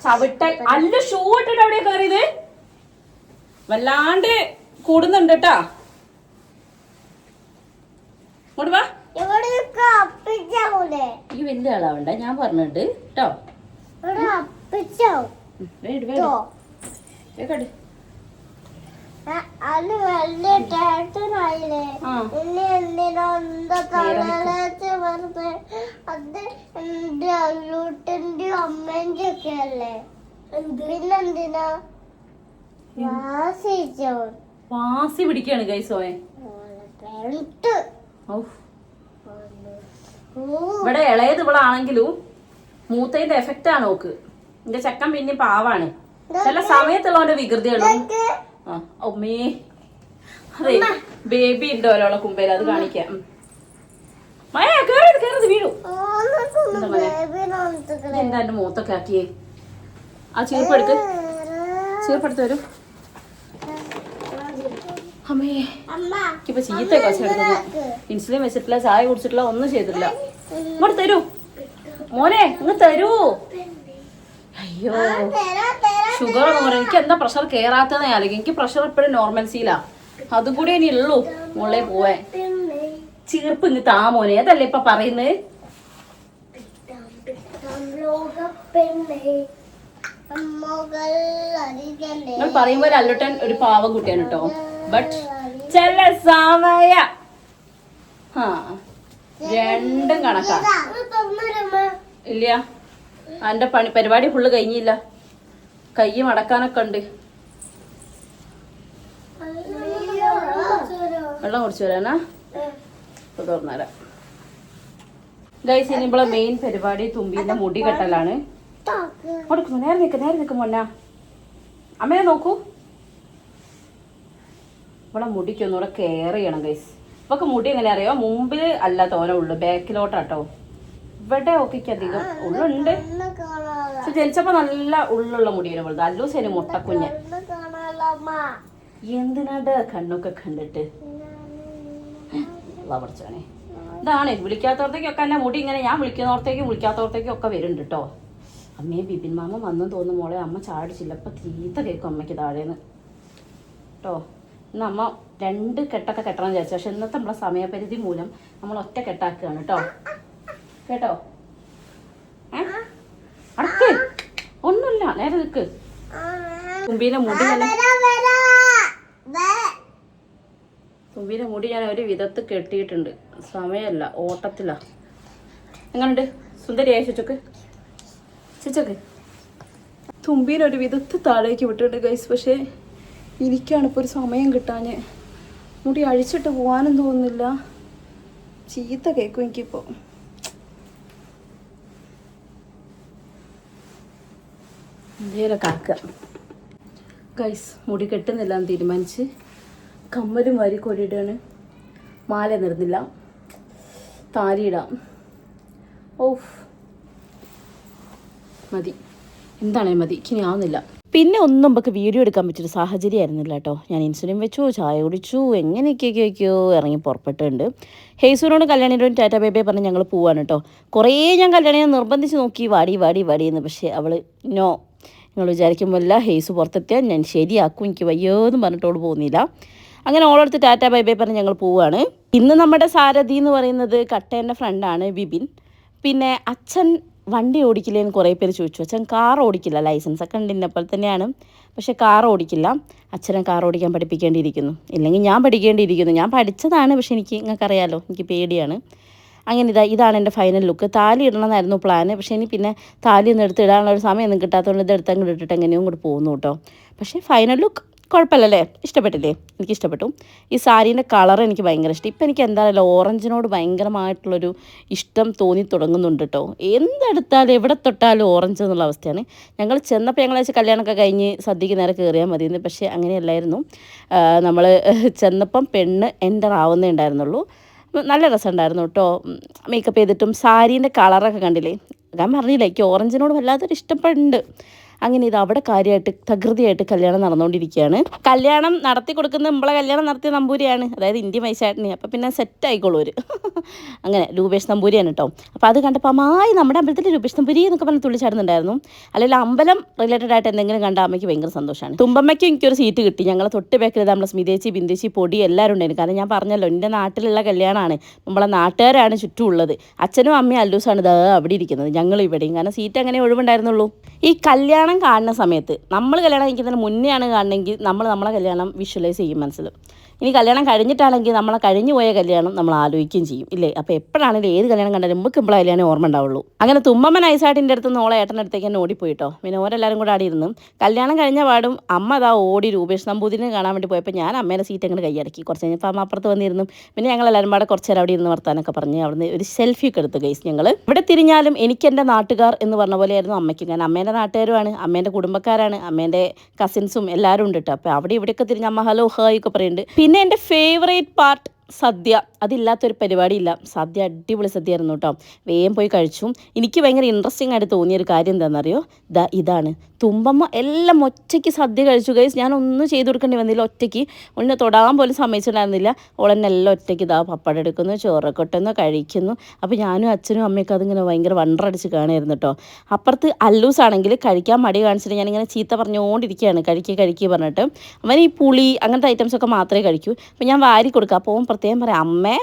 ചവിട്ടൽ അല്ല, ഷൂ ഇട്ടിട്ട് എവിടെയാ കയറിയത്? വല്ലാണ്ട് കൂടുന്നുണ്ട് കേട്ടാ. ഇങ്ങോട്ട് വാ. ഈ വലിയ ആളാവണ്ട, ഞാൻ പറഞ്ഞിട്ടുണ്ട് കേട്ടോ. അമ്മേന്റെ ഒക്കെ അല്ലേ, പിന്നെന്തിനാ വാസി പിടിക്കാണ് ഗൈസോയെ. ഇവിടെ ഇളയത് ഇവളാണെങ്കിലും മൂത്തതിന്റെ എഫക്റ്റ് ആണ് നോക്ക്. എന്റെ ചക്കൻ പിന്നെ പാവാണ്. ചില സമയത്തുള്ളവന്റെ വികൃതികളും. അമ്മേ അതെ, ബേബി ഉണ്ട് ഓരോളെ കുമ്പേൽ, അത് കാണിക്കാം. മഴ കേറരുത് വീഴും. എന്താ എന്റെ മൂത്തൊക്കെ ആക്കിയേ? ആ ചീർപ്പെടുത്ത്, ചീർപ്പെടുത്ത് വരും. അമ്മേ ഇപ്പൊ ചീത്ത കുറച്ചെടുക്കുന്നു. ഇൻസുലിൻ വെച്ചിട്ടില്ല, ചായ കുടിച്ചിട്ടില്ല, ഒന്നും ചെയ്തിട്ടില്ല. ഇങ്ങോട്ട് തരൂ മോനെ, ഇങ്ങ് തരൂ. അയ്യോ ഷുഗർ എന്ന് പറയാം. എനിക്ക് എന്താ പ്രഷർ കയറാത്തതെന്ന് ആലോചിക്കും. എനിക്ക് പ്രഷർ എപ്പോഴും നോർമൽസിയിലാ. അതും കൂടി ഇനി ഉള്ളൂ മോളെ പോവാൻ. ചീർപ്പ് ഇങ്ങ് താ മോനെ, അതല്ലേ ഇപ്പൊ പറയുന്നത്. നിങ്ങൾ പറയുമ്പോ അല്ലുട്ടൻ ഒരു പാവം കുട്ടിയാണ് കേട്ടോ. ബട്ട് ചില സമയ രണ്ടും കണക്കാ. ഇല്ല, എന്റെ പരിപാടി ഫുള്ള് കഴിഞ്ഞില്ല. കൈ മടക്കാനൊക്കെ ഉണ്ട്. വെള്ളം കുടിച്ചു വരാനാ തുറന്നേരാം ഗൈസ്. ഇനി ഇവിടെ മെയിൻ പരിപാടി തുമ്പിന്റെ മുടി കെട്ടലാണ്. കൊടുക്കുന്നു. നേരെ നിൽക്കും മോന്നാ. അമ്മയെ നോക്കൂ. ഇവിടെ മുടിക്ക് ഒന്നുകൂടെ കെയർ ചെയ്യണം ഗൈസ്. ഇപ്പൊക്കെ മുടി എങ്ങനെ അറിയോ, മുമ്പിൽ അല്ല തോനെ ഉള്ളു, ബാക്കിലോട്ടാട്ടോ. ഇവിടെ ഒക്കെ അധികം ഉള്ളുണ്ട്. പക്ഷെ ജനിച്ചപ്പോ നല്ല ഉള്ളുള്ള മുടിയാണ് പോലത്. അല്ലൂസേന് മുട്ടക്കുഞ്ഞ്. എന്തിനാട് കണ്ണൊക്കെ കണ്ടിട്ട് പഠിച്ചോനെ. ഇതാണ് വിളിക്കാത്തവർത്തേക്കൊക്കെ എൻ്റെ മുടി ഇങ്ങനെ ഞാൻ വിളിക്കുന്നോർത്തേക്കും വിളിക്കാത്തവർത്തേക്കും ഒക്കെ വരുന്നുണ്ട് കേട്ടോ. അമ്മയെ ബിപിൻ മാമ വന്നു തോന്നുന്നു മോളെ, അമ്മ ചാടിച്ചില്ല. അപ്പം തീത്ത കേൾക്കും അമ്മയ്ക്ക് താഴേന്ന് കേട്ടോ. ഇന്ന് അമ്മ 2 കെട്ടൊക്കെ കെട്ടണം വിചാരിച്ചു, പക്ഷെ ഇന്നത്തെ നമ്മളെ സമയപരിധി മൂലം നമ്മൾ ഒറ്റ കെട്ടാക്കുകയാണ് കേട്ടോ. കേട്ടോ അടക്ക്, ഒന്നുമില്ല, നേരെ നിൽക്ക്. തുമ്പീൻ്റെ മുടി ഞാൻ ഒരു വിധത്ത് കെട്ടിയിട്ടുണ്ട്. സമയമല്ല, ഓട്ടത്തിലാ. എങ്ങനെയുണ്ട് സുന്ദരിയായ ചുച്ചക്ക്? ചുച്ചക്ക് തുമ്പീനൊരു വിധത്ത് താഴേക്ക് വിട്ടിട്ടുണ്ട് ഗൈസ്. പക്ഷേ എനിക്കാണ് ഇപ്പോൾ ഒരു സമയം കിട്ടാൻ. മുടി അഴിച്ചിട്ട് പോകാനും തോന്നുന്നില്ല. ചീത്ത കേൾക്കും എനിക്കിപ്പോൾ. എന്തേലൊക്കെ ആക്കുക ഗൈസ്. മുടി കെട്ടുന്നില്ല എന്ന് തീരുമാനിച്ച് കമ്മലും വാരി കൊടിയിടാണ്. മാല നിറുന്നില്ല, താലിയിടാം. ഓഫ് മതി, എന്താണേ മതി, ഇനി ആവുന്നില്ല. പിന്നെ ഒന്നും നമുക്ക് വീഡിയോ എടുക്കാൻ പറ്റിയൊരു സാഹചര്യം ആയിരുന്നില്ല കേട്ടോ. ഞാൻ ഇൻസുലിൻ വെച്ചു, ചായ കുടിച്ചു, എങ്ങനെയൊക്കെയൊക്കെയോ ഇറങ്ങി പുറപ്പെട്ടിട്ടുണ്ട്. ഹേസുവിനോട് കല്യാണിനോടും ടാറ്റ ബേബേ പറഞ്ഞ് ഞങ്ങൾ പോവാണ് കേട്ടോ. കുറേ ഞാൻ കല്യാണിനെ നിർബന്ധിച്ച് നോക്കി, വാടി വാടി വാടിയെന്ന്. പക്ഷേ അവൾ നോ, നിങ്ങൾ വിചാരിക്കുമ്പോഴല്ല ഹേസു പുറത്തെത്തിയാൽ ഞാൻ ശരിയാക്കും, എനിക്ക് വയ്യോന്നും പറഞ്ഞിട്ടോട് പോകുന്നില്ല. അങ്ങനെ ഓളെടുത്ത് ടാറ്റ ബൈ ബൈ പറഞ്ഞ് ഞങ്ങൾ പോവുകയാണ്. ഇന്ന് നമ്മുടെ സാരഥി എന്ന് പറയുന്നത് കട്ടേൻ്റെ ഫ്രണ്ടാണ് വിപിൻ. പിന്നെ അച്ഛൻ വണ്ടി ഓടിക്കില്ലേന്ന് കുറേ പേര് ചോദിച്ചു. അച്ഛൻ കാർ ഓടിക്കില്ല, ലൈസൻസൊക്കെ ഉണ്ട് എന്നെപ്പോലെ തന്നെയാണ്, പക്ഷേ കാർ ഓടിക്കില്ല. അച്ഛനെ കാർ ഓടിക്കാൻ പഠിപ്പിക്കേണ്ടിയിരിക്കുന്നു, ഇല്ലെങ്കിൽ ഞാൻ പഠിക്കേണ്ടിയിരിക്കുന്നു. ഞാൻ പഠിച്ചതാണ്, പക്ഷേ എനിക്ക് നിങ്ങൾക്കറിയാലോ എനിക്ക് പേടിയാണ്. അങ്ങനെ ഇതാണ് എൻ്റെ ഫൈനൽ ലുക്ക്. താലി ഇടണമെന്നായിരുന്നു പ്ലാന്, പക്ഷേ ഇനി പിന്നെ താലി ഒന്നും എടുത്ത് ഇടാനുള്ള ഒരു സമയമൊന്നും കിട്ടാത്തതുകൊണ്ട് ഇത് എടുത്തങ്ങോട്ട് ഇട്ടിട്ട് എങ്ങനെയും കൂടെ പോകുന്നു കേട്ടോ. പക്ഷേ ഫൈനൽ ലുക്ക് കുഴപ്പമില്ലല്ലേ? ഇഷ്ടപ്പെട്ടില്ലേ? എനിക്കിഷ്ടപ്പെട്ടു. ഈ സാരീൻ്റെ കളർ എനിക്ക് ഭയങ്കര ഇഷ്ടം. ഇപ്പം എനിക്ക് എന്തായാലും ഓറഞ്ചിനോട് ഭയങ്കരമായിട്ടുള്ളൊരു ഇഷ്ടം തോന്നി തുടങ്ങുന്നുണ്ട് കേട്ടോ. എന്തെടുത്താലും എവിടെ തൊട്ടാലും ഓറഞ്ച് എന്നുള്ള അവസ്ഥയാണ്. ഞങ്ങൾ ചെന്നപ്പോൾ ഞങ്ങൾ വെച്ച് കല്യാണമൊക്കെ കഴിഞ്ഞ് സദ്യക്ക് നേരെ കയറിയാൽ മതിയെന്ന്. പക്ഷേ അങ്ങനെയല്ലായിരുന്നു. നമ്മൾ ചെന്നപ്പം പെണ്ണ് എൻ്റർ ആവുന്നേ ഉണ്ടായിരുന്നുള്ളൂ. നല്ല രസമുണ്ടായിരുന്നു കേട്ടോ. മേക്കപ്പ് ചെയ്തിട്ടും സാരീൻ്റെ കളറൊക്കെ കണ്ടില്ലേ? ഞാൻ പറഞ്ഞില്ല, എനിക്ക് ഓറഞ്ചിനോട് വല്ലാത്തൊരു ഇഷ്ടപ്പെടുന്നുണ്ട്. അങ്ങനെ ഇത് അവിടെ കാര്യമായിട്ട് തകൃതിയായിട്ട് കല്യാണം നടന്നുകൊണ്ടിരിക്കുകയാണ്. കല്യാണം നടത്തി കൊടുക്കുന്ന നമ്മളെ കല്യാണം നടത്തിയ നമ്പൂരിയാണ്, അതായത് ഇന്ത്യ മൈശാട്ടിനെ. അപ്പോൾ പിന്നെ സെറ്റ് ആയിക്കോളൂ ഒരു. അങ്ങനെ രൂപേഷ് നമ്പൂരിയാണ് കേട്ടോ. അപ്പോൾ അത് കണ്ടപ്പോൾ അമ്മായി നമ്മുടെ അമ്പലത്തിൽ രൂപേഷ് നമ്പൂരി എന്നൊക്കെ പറഞ്ഞ് തുള്ളിച്ചാടുന്നുണ്ടായിരുന്നു. അല്ലെങ്കിൽ അമ്പലം റിലേറ്റഡ് ആയിട്ട് എന്തെങ്കിലും കണ്ട അമ്മയ്ക്ക് ഭയങ്കര സന്തോഷമാണ്. തുമ്പമ്മയ്ക്കും എനിക്കൊരു സീറ്റ് കിട്ടി. ഞങ്ങൾ തൊട്ട് ബാക്കിൽ നമ്മളെ സ്മിതേച്ചി, ബിന്ദേച്ചി, പൊടി എല്ലാവരും ഉണ്ടായിരുന്നു. കാരണം ഞാൻ പറഞ്ഞല്ലോ എൻ്റെ നാട്ടിലുള്ള കല്യാണമാണ്, നമ്മളെ നാട്ടുകാരാണ് ചുറ്റും ഉള്ളത്. അച്ഛനും അമ്മയും അല്ലൂസാണ് ഇതാ അവിടെ ഇരിക്കുന്നത്, ഞങ്ങൾ ഇവിടെയും. കാരണം സീറ്റ് അങ്ങനെ ഒഴിവുണ്ടായിരുന്നുള്ളൂ. ഈ കല്യാണം കാണുന്ന സമയത്ത് നമ്മൾ കല്യാണം കഴിക്കുന്നതിന് മുന്നേ ആണ് കാണണമെങ്കിൽ നമ്മളെ കല്യാണം വിഷ്വലൈസ് ചെയ്യും മനസ്സിൽ. ഇനി കല്യാണം കഴിഞ്ഞിട്ടാണെങ്കിൽ നമ്മളെ കഴിഞ്ഞു പോയ കല്യാണം നമ്മൾ ആലോചിക്കുകയും ചെയ്യും ഇല്ലേ? അപ്പോൾ എപ്പോഴാണെങ്കിലും ഏത് കല്യാണം കണ്ടാലും നമുക്ക് ഇപ്പോൾ കല്യാണം ഓർമ്മ ഉണ്ടാവുള്ളൂ. അങ്ങനെ തുമ്പമ്മ നൈസാട്ടിൻ്റെ അടുത്ത് നിന്ന് ഓളെ ഏട്ടൻ്റെ അടുത്തേക്ക് തന്നെ ഓടിപ്പോയിട്ടോ. പിന്നെ ഓരെല്ലാവരും കൂടെ ആടി ഇരുന്നു. കല്യാണം കഴിഞ്ഞ പാടും അമ്മ അതാ ഓടി രൂപേഷ് നമ്പൂതിരിനെ കാണാൻ വേണ്ടി പോയപ്പോൾ ഞാൻ അമ്മേൻ്റെ സീറ്റ് അങ്ങോട്ട് കൈയടക്കി. കുറച്ച് കഴിഞ്ഞപ്പോൾ അമ്മ അപ്പുറത്ത് വന്നിരുന്നു. പിന്നെ ഞങ്ങളെല്ലാവരും പാടെ കുറച്ച് നേരം അവിടെ ഇരുന്ന് വർത്താനൊക്കെ പറഞ്ഞ് അവിടുന്ന് ഒരു സെൽഫി ഒക്കെ എടുത്തു ഗൈസ്. ഞങ്ങൾ ഇവിടെ തിരിഞ്ഞാലും എനിക്ക് എൻ്റെ നാട്ടുകാർ എന്ന് പറഞ്ഞ പോലെയായിരുന്നു അമ്മയ്ക്ക്. ഞാൻ അമ്മേൻ്റെ നാട്ടുകാരുമാണ്, അമ്മേൻ്റെ കുടുംബക്കാരാണ്, അമ്മേൻ്റെ കസിൻസും എല്ലാവരും ഉണ്ട് കേട്ടോ. അപ്പോൾ അവിടെ ഇവിടെയൊക്കെ തിരിഞ്ഞ് അമ്മ ഹലോ ഹായ് ഒക്കെ പറയുന്നുണ്ട്. പിന്നെ എൻ്റെ ഫേവറേറ്റ് പാർട്ട് സദ്യ. അതില്ലാത്തൊരു പരിപാടിയില്ല. സദ്യ അടിപൊളി സദ്യ ആയിരുന്നു കേട്ടോ. വേഗം പോയി കഴിച്ചു. എനിക്ക് ഭയങ്കര ഇൻട്രസ്റ്റിംഗ് ആയിട്ട് തോന്നിയൊരു കാര്യം എന്താണെന്നറിയോ? ഇതാണ് തുമ്പമ്മ എല്ലാം ഒറ്റയ്ക്ക് സദ്യ കഴിച്ചു ഗൈസ്. ഞാനൊന്നും ചെയ്തു കൊടുക്കേണ്ടി വന്നില്ല. ഒറ്റയ്ക്ക് ഒന്നിനെ തൊടാൻ പോലും സമ്മതിച്ചിട്ടുണ്ടായിരുന്നില്ല. ഓളെന്നെ എല്ലാം ഒറ്റയ്ക്ക് പപ്പടം എടുക്കുന്നു, ചോറൊക്കെ ഇട്ടുന്നു, കഴിക്കുന്നു. അപ്പോൾ ഞാനും അച്ഛനും അമ്മയൊക്കെ അതിങ്ങനെ ഭയങ്കര വണ്ടറടിച്ച് കാണുമായിരുന്നു കേട്ടോ. അപ്പുറത്ത് അല്ലൂസ് ആണെങ്കിൽ കഴിക്കാൻ മടി കാണിച്ചിട്ട് ഞാനിങ്ങനെ ചീത്ത പറഞ്ഞുകൊണ്ടിരിക്കുകയാണ്, കഴിക്കുക പറഞ്ഞിട്ട്. അവൻ ഈ പുളി അങ്ങനത്തെ ഐറ്റംസൊക്കെ മാത്രമേ കഴിക്കൂ. അപ്പോൾ ഞാൻ വാരി കൊടുക്കുക. അപ്പോൾ പ്രത്യേകം പറയാം, അമ്മേ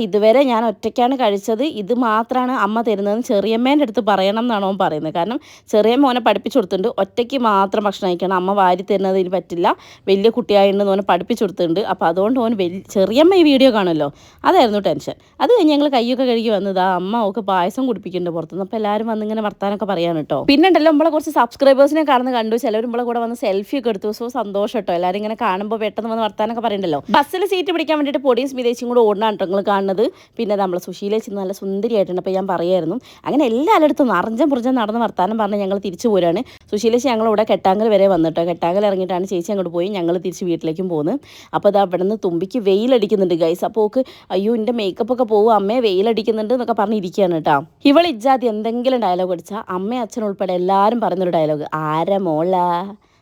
ഇതുവരെ ഞാൻ ഒറ്റയ്ക്കാണ് കഴിച്ചത്, ഇത് മാത്രമാണ് അമ്മ തരുന്നതെന്ന് ചെറിയമ്മേൻ്റെ അടുത്ത് പറയണം എന്നാണ് അവൻ പറയുന്നത്. കാരണം ചെറിയമ്മ ഓനെ പഠിപ്പിച്ചു കൊടുത്തിട്ടുണ്ട്, ഒറ്റയ്ക്ക് മാത്രം ഭക്ഷണം കഴിക്കണം, അമ്മ വാരി തരുന്നത് ഇതിന് പറ്റില്ല, വലിയ കുട്ടിയായിട്ടുണ്ടെന്ന് ഓനെ പഠിപ്പിച്ചു കൊടുത്തിട്ടുണ്ട്. അപ്പോൾ അതുകൊണ്ട് ഓൻ ചെറിയമ്മ ഈ വീഡിയോ കാണുമല്ലോ, അതായിരുന്നു ടെൻഷൻ. അത് കഴിഞ്ഞ് ഞങ്ങൾ കൈയൊക്കെ കഴുകി വന്നത് അമ്മ ഒക്കെ പായസം കുടിപ്പിക്കുന്നുണ്ട് പുറത്തുനിന്ന്. അപ്പോൾ എല്ലാവരും വന്നിങ്ങനെ വർത്താനൊക്കെ പറയാൻ കേട്ടോ. പിന്നെ ഉണ്ടല്ലോ നമ്മളെ കുറച്ച് സബ്സ്ക്രൈബേഴ്സിനെ കണ്ടു, ചിലവരും നമ്മളെ കൂടെ വന്ന് സെൽഫി ഒക്കെ എടുത്തു. സോ സന്തോഷം കേട്ടോ. എല്ലാവരും ഇങ്ങനെ കാണുമ്പോൾ പെട്ടെന്ന് വന്ന് വർത്താനൊക്കെ പറയുന്നുണ്ടല്ലോ. ബസ്സിൽ സീറ്റ് പിടിക്കാൻ വേണ്ടിയിട്ട് പൊടിയും സ്മിതേച്ചിയും കൂടെ ഓടണം കേട്ടോ നിങ്ങൾ കാണുന്നത്. പിന്നെ നമ്മളെ സുശീലേച്ചി നല്ല സുന്ദരിയായിട്ടുണ്ട്. അപ്പോൾ ഞാൻ പറയായിരുന്നു. അങ്ങനെ എല്ലായിടത്തും അറിഞ്ഞം പുറഞ്ഞം നടന്ന് വർത്താനം പറഞ്ഞ് ഞങ്ങൾ തിരിച്ചു പോരാണ്. സുശീലേച്ചി ഞങ്ങളിവിടെ കെട്ടാങ്കൽ വരെ വന്നിട്ടോ. കെട്ടാങ്കൽ ഇറങ്ങിയിട്ടാണ് ചേച്ചി അങ്ങോട്ട് പോയി. ഞങ്ങൾ തിരിച്ച് വീട്ടിലേക്കും പോകുന്നത്. അപ്പോൾ അത് അവിടെ നിന്ന് തുമ്പിക്ക് വെയിലടിക്കുന്നുണ്ട് ഗൈസ്. അപ്പോൾ ഓക്ക് അയ്യോ എൻ്റെ മേക്കപ്പൊക്കെ പോകും അമ്മയെ വെയിലടിക്കുന്നുണ്ട് എന്നൊക്കെ പറഞ്ഞിരിക്കുകയാണ് കേട്ടോ. ഇവളിജാതി എന്തെങ്കിലും ഡയലോഗ് അടിച്ചാൽ അമ്മയും അച്ഛനും ഉൾപ്പെടെ എല്ലാവരും പറയുന്നൊരു ഡയലോഗ്, ആരാ മോള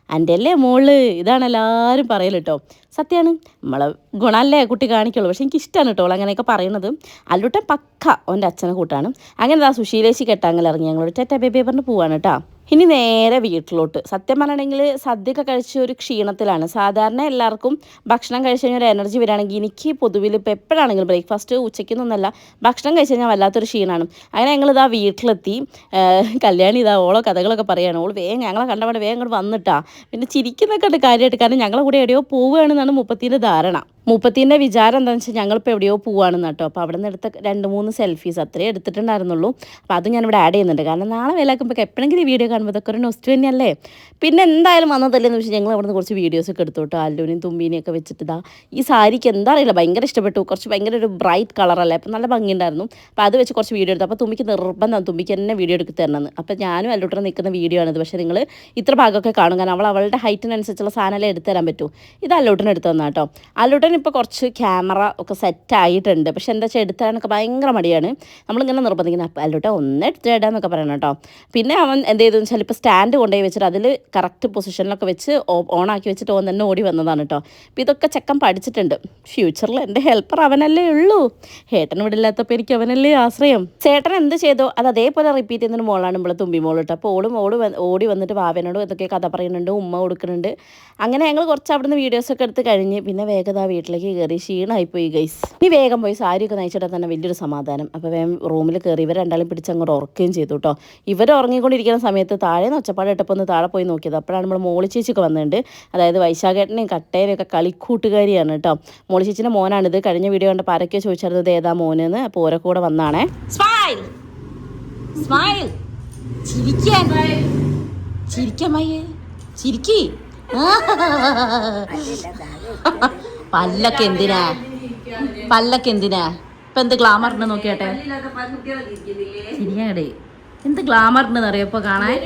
എൻ്റെ അല്ലേ മോള് ഇതാണ് എല്ലാവരും പറയൽ കേട്ടോ. സത്യമാണ്, നമ്മളെ ഗുണമല്ലേ കുട്ടി കാണിക്കുള്ളൂ. പക്ഷേ എനിക്ക് ഇഷ്ടമാണ് കേട്ടോ അങ്ങനെയൊക്കെ പറയുന്നത്. അല്ലൂട്ടൻ പക്ക ഓൻ്റെ അച്ഛനെ കൂട്ടാണ്. അങ്ങനെ സുശീലേശി കെട്ടാങ്ങൽ ഇറങ്ങി ഞങ്ങളൊരു ടാറ്റാ ബേബി പറഞ്ഞ് പോവാണ് കേട്ടോ. ഇനി നേരെ വീട്ടിലോട്ട്. സത്യം പറഞ്ഞിട്ടുണ്ടെങ്കിൽ സദ്യയൊക്കെ കഴിച്ച ഒരു ക്ഷീണത്തിലാണ്. സാധാരണ എല്ലാവർക്കും ഭക്ഷണം കഴിച്ച് കഴിഞ്ഞാൽ ഒരു എനർജി വരികയാണെങ്കിൽ എനിക്ക് പൊതുവിൽ ഇപ്പോൾ എപ്പോഴാണെങ്കിലും ബ്രേക്ക്ഫാസ്റ്റ് ഉച്ചയ്ക്കൊന്നല്ല ഭക്ഷണം കഴിച്ച് കഴിഞ്ഞാൽ വല്ലാത്തൊരു ക്ഷീണമാണ്. അങ്ങനെ ഞങ്ങളിതാ വീട്ടിലെത്തി. കല്യാണി ഇതാ ഓളോ കഥകളൊക്കെ പറയുകയാണ്. ഓൾ വേഗം ഞങ്ങളെ കണ്ടപാടെ വേഗം അങ്ങോട്ട് വന്നിട്ടാ. പിന്നെ ചിരിക്കുന്നൊക്കെ ഉണ്ട് കാര്യമായിട്ട്. കാരണം ഞങ്ങളെ കൂടെ എവിടെയോ പോവുകയാണെന്നാണ് മുപ്പത്തിൻ്റെ ധാരണ. മുപ്പത്തിൻ്റെ വിചാരം എന്താണെന്ന് വെച്ചാൽ ഞങ്ങളിപ്പോൾ എവിടെയോ പോവുകയാണെന്ന് കേട്ടോ. അപ്പോൾ അവിടെ നിന്ന് എടുത്ത 2-3 സെൽഫീസ് അത്രേ എടുത്തിട്ടുണ്ടായിരുന്നുള്ളൂ. അപ്പോൾ അത് ഞാനിവിടെ ആഡ് ചെയ്യുന്നുണ്ട്. കാരണം നാളെ വേലാക്കുമ്പോൾ എപ്പോഴെങ്കിലും വീഡിയോ കാണുമ്പോൾ ഇതൊക്കെ ഒരു നൊസ്റ്റ് തന്നെയല്ലേ. പിന്നെ എന്തായാലും വന്നതല്ലേന്ന് വെച്ചാൽ ഞങ്ങൾ അവിടെ നിന്ന് കുറച്ച് വീഡിയോസൊക്കെ എടുത്തോട്ടോ. അല്ലുവിനെയും തുമ്പീനെയൊക്കെ വെച്ചിട്ട് ഇതാ ഈ സാരിക്ക് എന്താ അറിയില്ല ഭയങ്കര ഇഷ്ടപ്പെട്ടു. കുറച്ച് ഭയങ്കര ഒരു ബ്രൈറ്റ് കളറല്ലേ, അപ്പോൾ നല്ല ഭംഗിയുണ്ടായിരുന്നു. അപ്പോൾ അത് വെച്ച് കുറച്ച് വീഡിയോ എടുത്തു. അപ്പോൾ തുമ്പിക്ക് നിർബന്ധം തുമ്പിക്ക് തന്നെ വീഡിയോ എടുത്ത് തരണമെന്ന്. അപ്പോൾ ഞാനും അല്ലൂട്ടനെ നിൽക്കുന്ന വീഡിയോ ആണിത്. പക്ഷേ നിങ്ങൾ ഇത്ര ഭാഗമൊക്കെ കാണും. കാരണം അവളുടെ ഹൈറ്റിനനുസരിച്ചുള്ള സാധനമല്ലേ എടുത്ത് തരാൻ പറ്റൂ. ഇത് അല്ലൂട്ടനെ എടുത്ത് തന്നാ കേട്ടോ. അല്ലൂട്ടൻ ഇപ്പോൾ കുറച്ച് ക്യാമറ ഒക്കെ സെറ്റായിട്ടുണ്ട്. പക്ഷെ എന്താ വെച്ചാൽ എടുത്തരാനൊക്കെ ഭയങ്കര മടിയാണ്. നമ്മളിങ്ങനെ നിർബന്ധിക്കുന്നത്. അപ്പോൾ അല്ലൂട്ട ഒന്ന് എടുത്തിടാന്നൊക്കെ പറയണം കേട്ടോ. പിന്നെ അവൻ എന്ത് ചെയ്തെന്ന് വെച്ചാൽ ഇപ്പോൾ സ്റ്റാൻഡ് കൊണ്ടുപോയി വെച്ചിട്ട് അതിൽ കറക്റ്റ് പൊസിഷനിലൊക്കെ വെച്ച് ഓണാക്കി വെച്ചിട്ട് ഓൻ തന്നെ ഓടി വന്നതാണ് കേട്ടോ. അപ്പോൾ ഇതൊക്കെ ചെക്കൻ പഠിച്ചിട്ടുണ്ട്. ഫ്യൂച്ചറിൽ എൻ്റെ ഹെൽപ്പർ അവനല്ലേ ഉള്ളൂ. ഏട്ടൻ ഇവിടെ ഇല്ലാത്തപ്പോൾ എനിക്ക് അവനല്ലേ ആശ്രയം. ചേട്ടൻ എന്ത് ചെയ്തോ അത് അതേപോലെ റിപ്പീറ്റ് ചെയ്യുന്നൊരു മോളാണ് നമ്മളെ തുമ്പി മോൾ കേട്ടോ. അപ്പോൾ ഓടി വന്നിട്ട് വാവനോട് ഇതൊക്കെ കഥ പറയുന്നുണ്ട്, ഉമ്മ കൊടുക്കുന്നുണ്ട്. അങ്ങനെ ഞങ്ങൾ കുറച്ച് അവിടുന്ന് വീഡിയോസൊക്കെ എടുത്ത് കഴിഞ്ഞ് പിന്നെ വേഗത വീട്ടിലേക്ക് കയറി. ക്ഷീണമായിപ്പോയി ഗൈസ്. ഇനി വേഗം പോയി സാരിയൊക്കെ നയിച്ചിട്ടാൽ തന്നെ വലിയൊരു സമാധാനം. അപ്പോൾ വേഗം റൂമിൽ കയറി ഇവർ രണ്ടാളും പിടിച്ച് അങ്ങോട്ട് ഉറക്കുകയും ചെയ്തു കേട്ടോ. ഇവർ ഉറങ്ങിക്കൊണ്ടിരിക്കുന്ന സമയത്ത് താഴെ നിന്ന് ഒച്ചപ്പാട് ഇട്ടപ്പോൾ ഒന്ന് താഴെ പോയി നോക്കിയത്. അപ്പോഴാണ് നമ്മൾ മോളി ചേച്ചിയൊക്കെ വന്നിട്ടുണ്ട്. അതായത് വൈശാഖേട്ടനെയും കട്ടേനെയും ഒക്കെ കളിക്കൂട്ടുകാരിയാണ് കേട്ടോ. മോളി ചേച്ചിൻ്റെ മോനാണിത്. കഴിഞ്ഞ വീഡിയോ കണ്ടപ്പോൾ ആരൊക്കെ ചോദിച്ചത് ഏതാ മോനെന്ന്. അപ്പോൾ ഓരോ കൂടെ വന്നാണേ. സ്മൈൽ സ്മൈൽ ചിരിക്കാൻ ചിരിക്കി പല്ലൊക്കെ എന്തിനാ ഇപ്പൊ എന്ത് ഗ്ലാമറിന് നോക്കിയാട്ടെ ശരിയാടേ എന്ത് ഗ്ലാമറിന് അറിയപ്പോ കാണാൻ.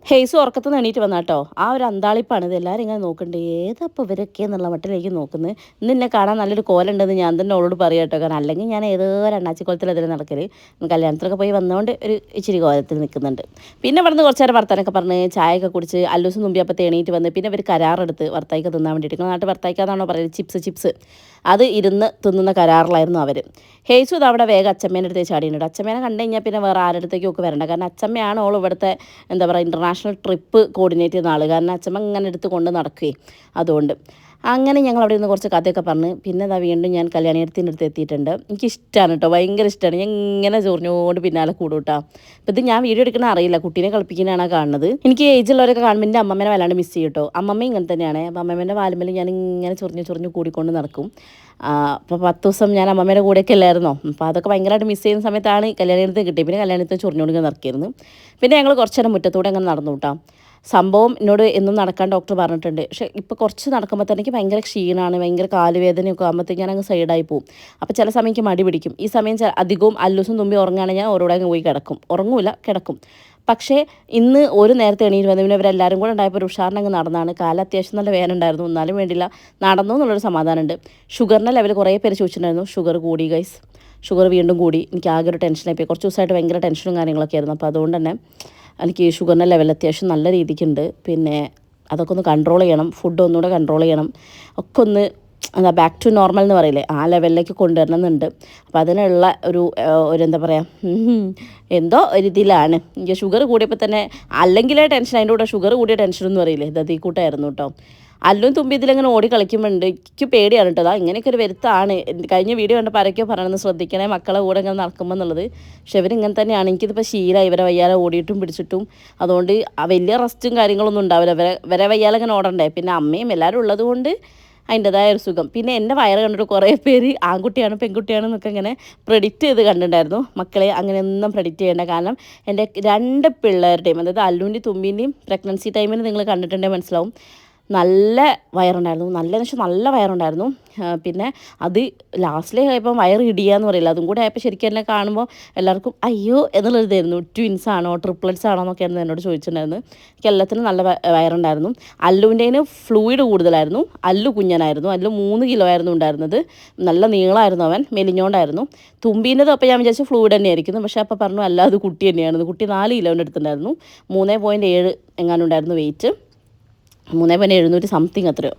ഹെയ്സ് ഉറക്കത്ത് നിന്ന് എണീറ്റ് വന്നാട്ടോ. ആ ഒരു അന്താളിപ്പാണ് ഇത്. എല്ലാവരും ഇങ്ങനെ നോക്കണ്ടേ ഏതപ്പോൾ ഇവരൊക്കെ എന്നുള്ള മട്ടിലേക്ക് നോക്കുന്നത്. ഇന്ന് എന്നെ കാണാൻ നല്ലൊരു കോലുണ്ടെന്ന് ഞാൻ തന്നെ അവളോട് പറയാം കേട്ടോ. കാരണം അല്ലെങ്കിൽ ഞാൻ ഏതോ രണ്ടാച്ചിക്കോലത്തിൽ അതിൽ നടക്കല്. കല്യാണത്തിലൊക്കെ പോയി വന്നുകൊണ്ട് ഒരു ഇച്ചിരി കോലത്തിൽ നിൽക്കുന്നുണ്ട്. പിന്നെ ഇവിടുന്ന് കുറച്ച് നേരം വർത്താനൊക്കെ പറഞ്ഞ് ചായയൊക്കെ കുടിച്ച് അല്ലൂസും തുമ്പിയപ്പത്തെ എണീറ്റ് വന്ന് പിന്നെ ഇവർ കരാറെടുത്ത് വർത്തായിക്ക തിന്നാൻ വേണ്ടിയിട്ട്. നിങ്ങൾ നാട്ടിൽ വർത്തായിക്കാന്നാണോ പറയുന്നത്? ചിപ്സ് അത് ഇരുന്ന് തിന്നുന്ന കരാറിലായിരുന്നു അവർ. ഹെയ്സു ഇത് അവിടെ വേഗം അച്ചമ്മേൻ്റെ അടുത്തേക്ക് ചാടിയുണ്ട്. അച്ചമ്മേനെ കണ്ടു കഴിഞ്ഞാൽ പിന്നെ വേറെ ആരുടെ അടുത്തേക്കും ഒക്കെ വരണ്ട. കാരണം അച്ചമ്മയാണ് ഓൾ ഇവിടുത്തെ എന്താ പറയുക ഇൻ്റർനാഷണൽ ട്രിപ്പ് കോർഡിനേറ്റ് ചെയ്യുന്ന ആൾ. കാരണം അച്ചമ്മ ഇങ്ങനെ എടുത്ത് കൊണ്ട് നടക്കുകയും അതുകൊണ്ട് അങ്ങനെ ഞങ്ങൾ അവിടെ നിന്ന് കുറച്ച് കഥയൊക്കെ പറഞ്ഞ് പിന്നെ അതാ വീണ്ടും ഞാൻ കല്യാണിയത്തിൻ്റെ അടുത്ത് എത്തിയിട്ടുണ്ട്. എനിക്കിഷ്ടമാണ് കേട്ടോ, ഭയങ്കര ഇഷ്ടമാണ്. ഞാൻ ഇങ്ങനെ ചൊറിഞ്ഞോണ്ട് പിന്നാലെ കൂടും കേട്ടോ. അപ്പോൾ ഇത് ഞാൻ വീഡിയോ എടുക്കണ അറിയില്ല, കുട്ടീനെ കളിപ്പിക്കാനാണ് കാണുന്നത്. എനിക്ക് ഏജുള്ളവരൊക്കെ കാണുമ്പോൾ എൻ്റെ അമ്മമ്മേനെ വല്ലാണ്ട് മിസ് ചെയ്യും കേട്ടോ. അമ്മമ്മ ഇങ്ങനെ തന്നെയാണ്. അപ്പോൾ അമ്മമ്മേൻ്റെ വാലുമ്മൽ ഞാൻ ഇങ്ങനെ ചൊറിഞ്ഞ് കൂടിക്കൊണ്ട് നടക്കും. അപ്പോൾ 10 ദിവസം ഞാൻ അമ്മമ്മേൻ്റെ കൂടെയൊക്കെ അല്ലായിരുന്നോ. അപ്പോൾ അതൊക്കെ ഭയങ്കരമായിട്ട് മിസ് ചെയ്യുന്ന സമയത്താണ് കല്യാണത്തിന് കിട്ടിയത്. പിന്നെ കല്യാണത്തിന് ചൊറിഞ്ഞോണ്ട് നടക്കിയിരുന്നു. പിന്നെ ഞങ്ങൾ കുറച്ച് നേരം മുറ്റത്തൂടെ അങ്ങനെ നടന്നു കേട്ടോ. സംഭവം എന്നോട് എന്നും നടക്കാൻ ഡോക്ടർ പറഞ്ഞിട്ടുണ്ട്. പക്ഷേ ഇപ്പോൾ കുറച്ച് നടക്കുമ്പോൾ തന്നെ എനിക്ക് ഭയങ്കര ക്ഷീണമാണ്, ഭയങ്കര കാലുവേദനയൊക്കെ ആകുമ്പോഴത്തേക്ക് ഞാൻ അങ്ങ് സൈഡായി പോകും. അപ്പോൾ ചില സമയം എനിക്ക് മടി പിടിക്കും. ഈ സമയം അധികവും അല്ലൂസും തുമ്പി ഉറങ്ങുകയാണെങ്കിൽ ഞാൻ ഓരോടെ അങ്ങ് പോയി കിടക്കും. പക്ഷേ ഇന്ന് ഒരു നേരത്തെ എണീറ്റ് വന്നു. പിന്നെ ഇവരെല്ലാവരും കൂടെ ഉണ്ടായപ്പോൾ ഒരു ഉഷാറിനങ്ങ് നടന്നാണ്. കാലം അത്യാവശ്യം നല്ല വേദന ഉണ്ടായിരുന്നു. എന്നാലും വേണ്ടില്ല നടന്നു എന്നുള്ളൊരു സമാധാനമുണ്ട്. ഷുഗറിൻ്റെ ലെവൽ കുറേ പേര് ചോദിച്ചിട്ടുണ്ടായിരുന്നു. ഷുഗർ കൂടി ഗൈസ്, ഷുഗർ വീണ്ടും കൂടി. എനിക്ക് ആകെ ഒരു ടെൻഷനായിപ്പോയി. കുറച്ച് ദിവസമായിട്ട് ഭയങ്കര ടെൻഷനും കാര്യങ്ങളൊക്കെ ആയിരുന്നു. അപ്പോൾ അതുകൊണ്ട് തന്നെ എനിക്ക് ഷുഗറിൻ്റെ ലെവൽ അത്യാവശ്യം നല്ല രീതിക്കുണ്ട്. പിന്നെ അതൊക്കെ ഒന്ന് കൺട്രോൾ ചെയ്യണം. ഫുഡ് ഒന്നുകൂടെ കൺട്രോൾ ചെയ്യണം. ഒക്കെ ഒന്ന് ബാക്ക് ടു നോർമൽ എന്ന് പറയില്ലേ, ആ ലെവലിലേക്ക് കൊണ്ടുവരണം എന്നുണ്ട്. അപ്പോൾ അതിനുള്ള ഒരു എന്താ പറയുക എന്തോ ഒരു ഇതിലാണ്. എനിക്ക് ഷുഗർ കൂടിയപ്പോൾ തന്നെ അല്ലെങ്കിലേ ടെൻഷൻ, അതിൻ്റെ കൂടെ ഷുഗർ കൂടിയ ടെൻഷനൊന്നും അറിയില്ലേ, ഇത് ഈ കൂട്ടായിരുന്നു കേട്ടോ. അല്ലും തുമ്പി ഇതിലങ്ങനെ ഓടി കളിക്കുമ്പോണ്ട് എനിക്ക് പേടിയാണ് കേട്ടോ. അതാ ഇങ്ങനെയൊക്കെ ഒരു വരുത്താണ്. കഴിഞ്ഞ വീഡിയോ കണ്ടപ്പോൾ ആരൊക്കെയോ പറയണമെന്ന് ശ്രദ്ധിക്കണേ മക്കളെ കൂടെ ഇങ്ങനെ നടക്കുമ്പോൾ എന്നുള്ളത്. പക്ഷെ ഇവരിങ്ങനെ തന്നെയാണ്. എനിക്കിതിപ്പോൾ ശീലമായി ഇവരെ വയ്യാലെ ഓടിയിട്ടും പിടിച്ചിട്ടും. അതുകൊണ്ട് വലിയ റെസ്റ്റും കാര്യങ്ങളൊന്നും ഉണ്ടാവില്ല. ഇവരെ വയ്യാലെ ഇങ്ങനെ ഓടണ്ടേ. പിന്നെ അമ്മയും എല്ലാവരും ഉള്ളത് കൊണ്ട് അതിൻ്റെതായ ഒരു സുഖം. പിന്നെ എൻ്റെ വയറ് കണ്ടിട്ട് കുറേ പേര് ആൺകുട്ടിയാണ് പെൺകുട്ടിയാണെന്നൊക്കെ ഇങ്ങനെ പ്രെഡിക്റ്റ് ചെയ്ത് കണ്ടിട്ടുണ്ടായിരുന്നു. മക്കളെ അങ്ങനെയൊന്നും പ്രെഡിക്റ്റ് ചെയ്യേണ്ട. കാരണം എൻ്റെ 2 പിള്ളേരുടെയും, അതായത് അല്ലുവിൻ്റെയും തുമ്പീൻ്റെയും പ്രഗ്നൻസി ടൈമിന് നിങ്ങൾ കണ്ടിട്ടുണ്ടെങ്കിൽ മനസ്സിലാവും, നല്ല വയറുണ്ടായിരുന്നു, നല്ലതെന്ന് വെച്ചാൽ നല്ല വയറുണ്ടായിരുന്നു. പിന്നെ അത് ലാസ്റ്റിൽ ആയപ്പോൾ വയറ് ഇടിയാന്ന് പറയില്ല, അതും കൂടെ ആയപ്പോൾ ശരിക്കും എന്നെ കാണുമ്പോൾ എല്ലാവർക്കും അയ്യോ എന്നുള്ളതായിരുന്നു. ട്വിൻസ് ആണോ ട്രിപ്ലറ്റ്സ് ആണോ എന്നൊക്കെയായിരുന്നു എന്നോട് ചോദിച്ചിട്ടുണ്ടായിരുന്നു. എനിക്ക് എല്ലാത്തിനും നല്ല വയറുണ്ടായിരുന്നു. അല്ലുവിൻ്റെന് ഫ്ലൂയിഡ് കൂടുതലായിരുന്നു. അല്ലു കുഞ്ഞനായിരുന്നു. അല്ലു 3 കിലോ ആയിരുന്നു ഉണ്ടായിരുന്നത്. നല്ല നീളമായിരുന്നു, അവൻ മെലിഞ്ഞോണ്ടായിരുന്നു. തുമ്പീൻ്റെത് അപ്പോൾ ഞാൻ വിചാരിച്ചു ഫ്ലൂയിഡ് തന്നെയായിരിക്കുന്നു. പക്ഷേ അപ്പോൾ പറഞ്ഞു അല്ല അത് കുട്ടി തന്നെയായിരുന്നു. കുട്ടി 4 കിലോൻ്റെ അടുത്തുണ്ടായിരുന്നു. 3.7 എങ്ങാനും ഉണ്ടായിരുന്നു വെയിറ്റ്. 3.700 സംതിങ് അത്രയോ.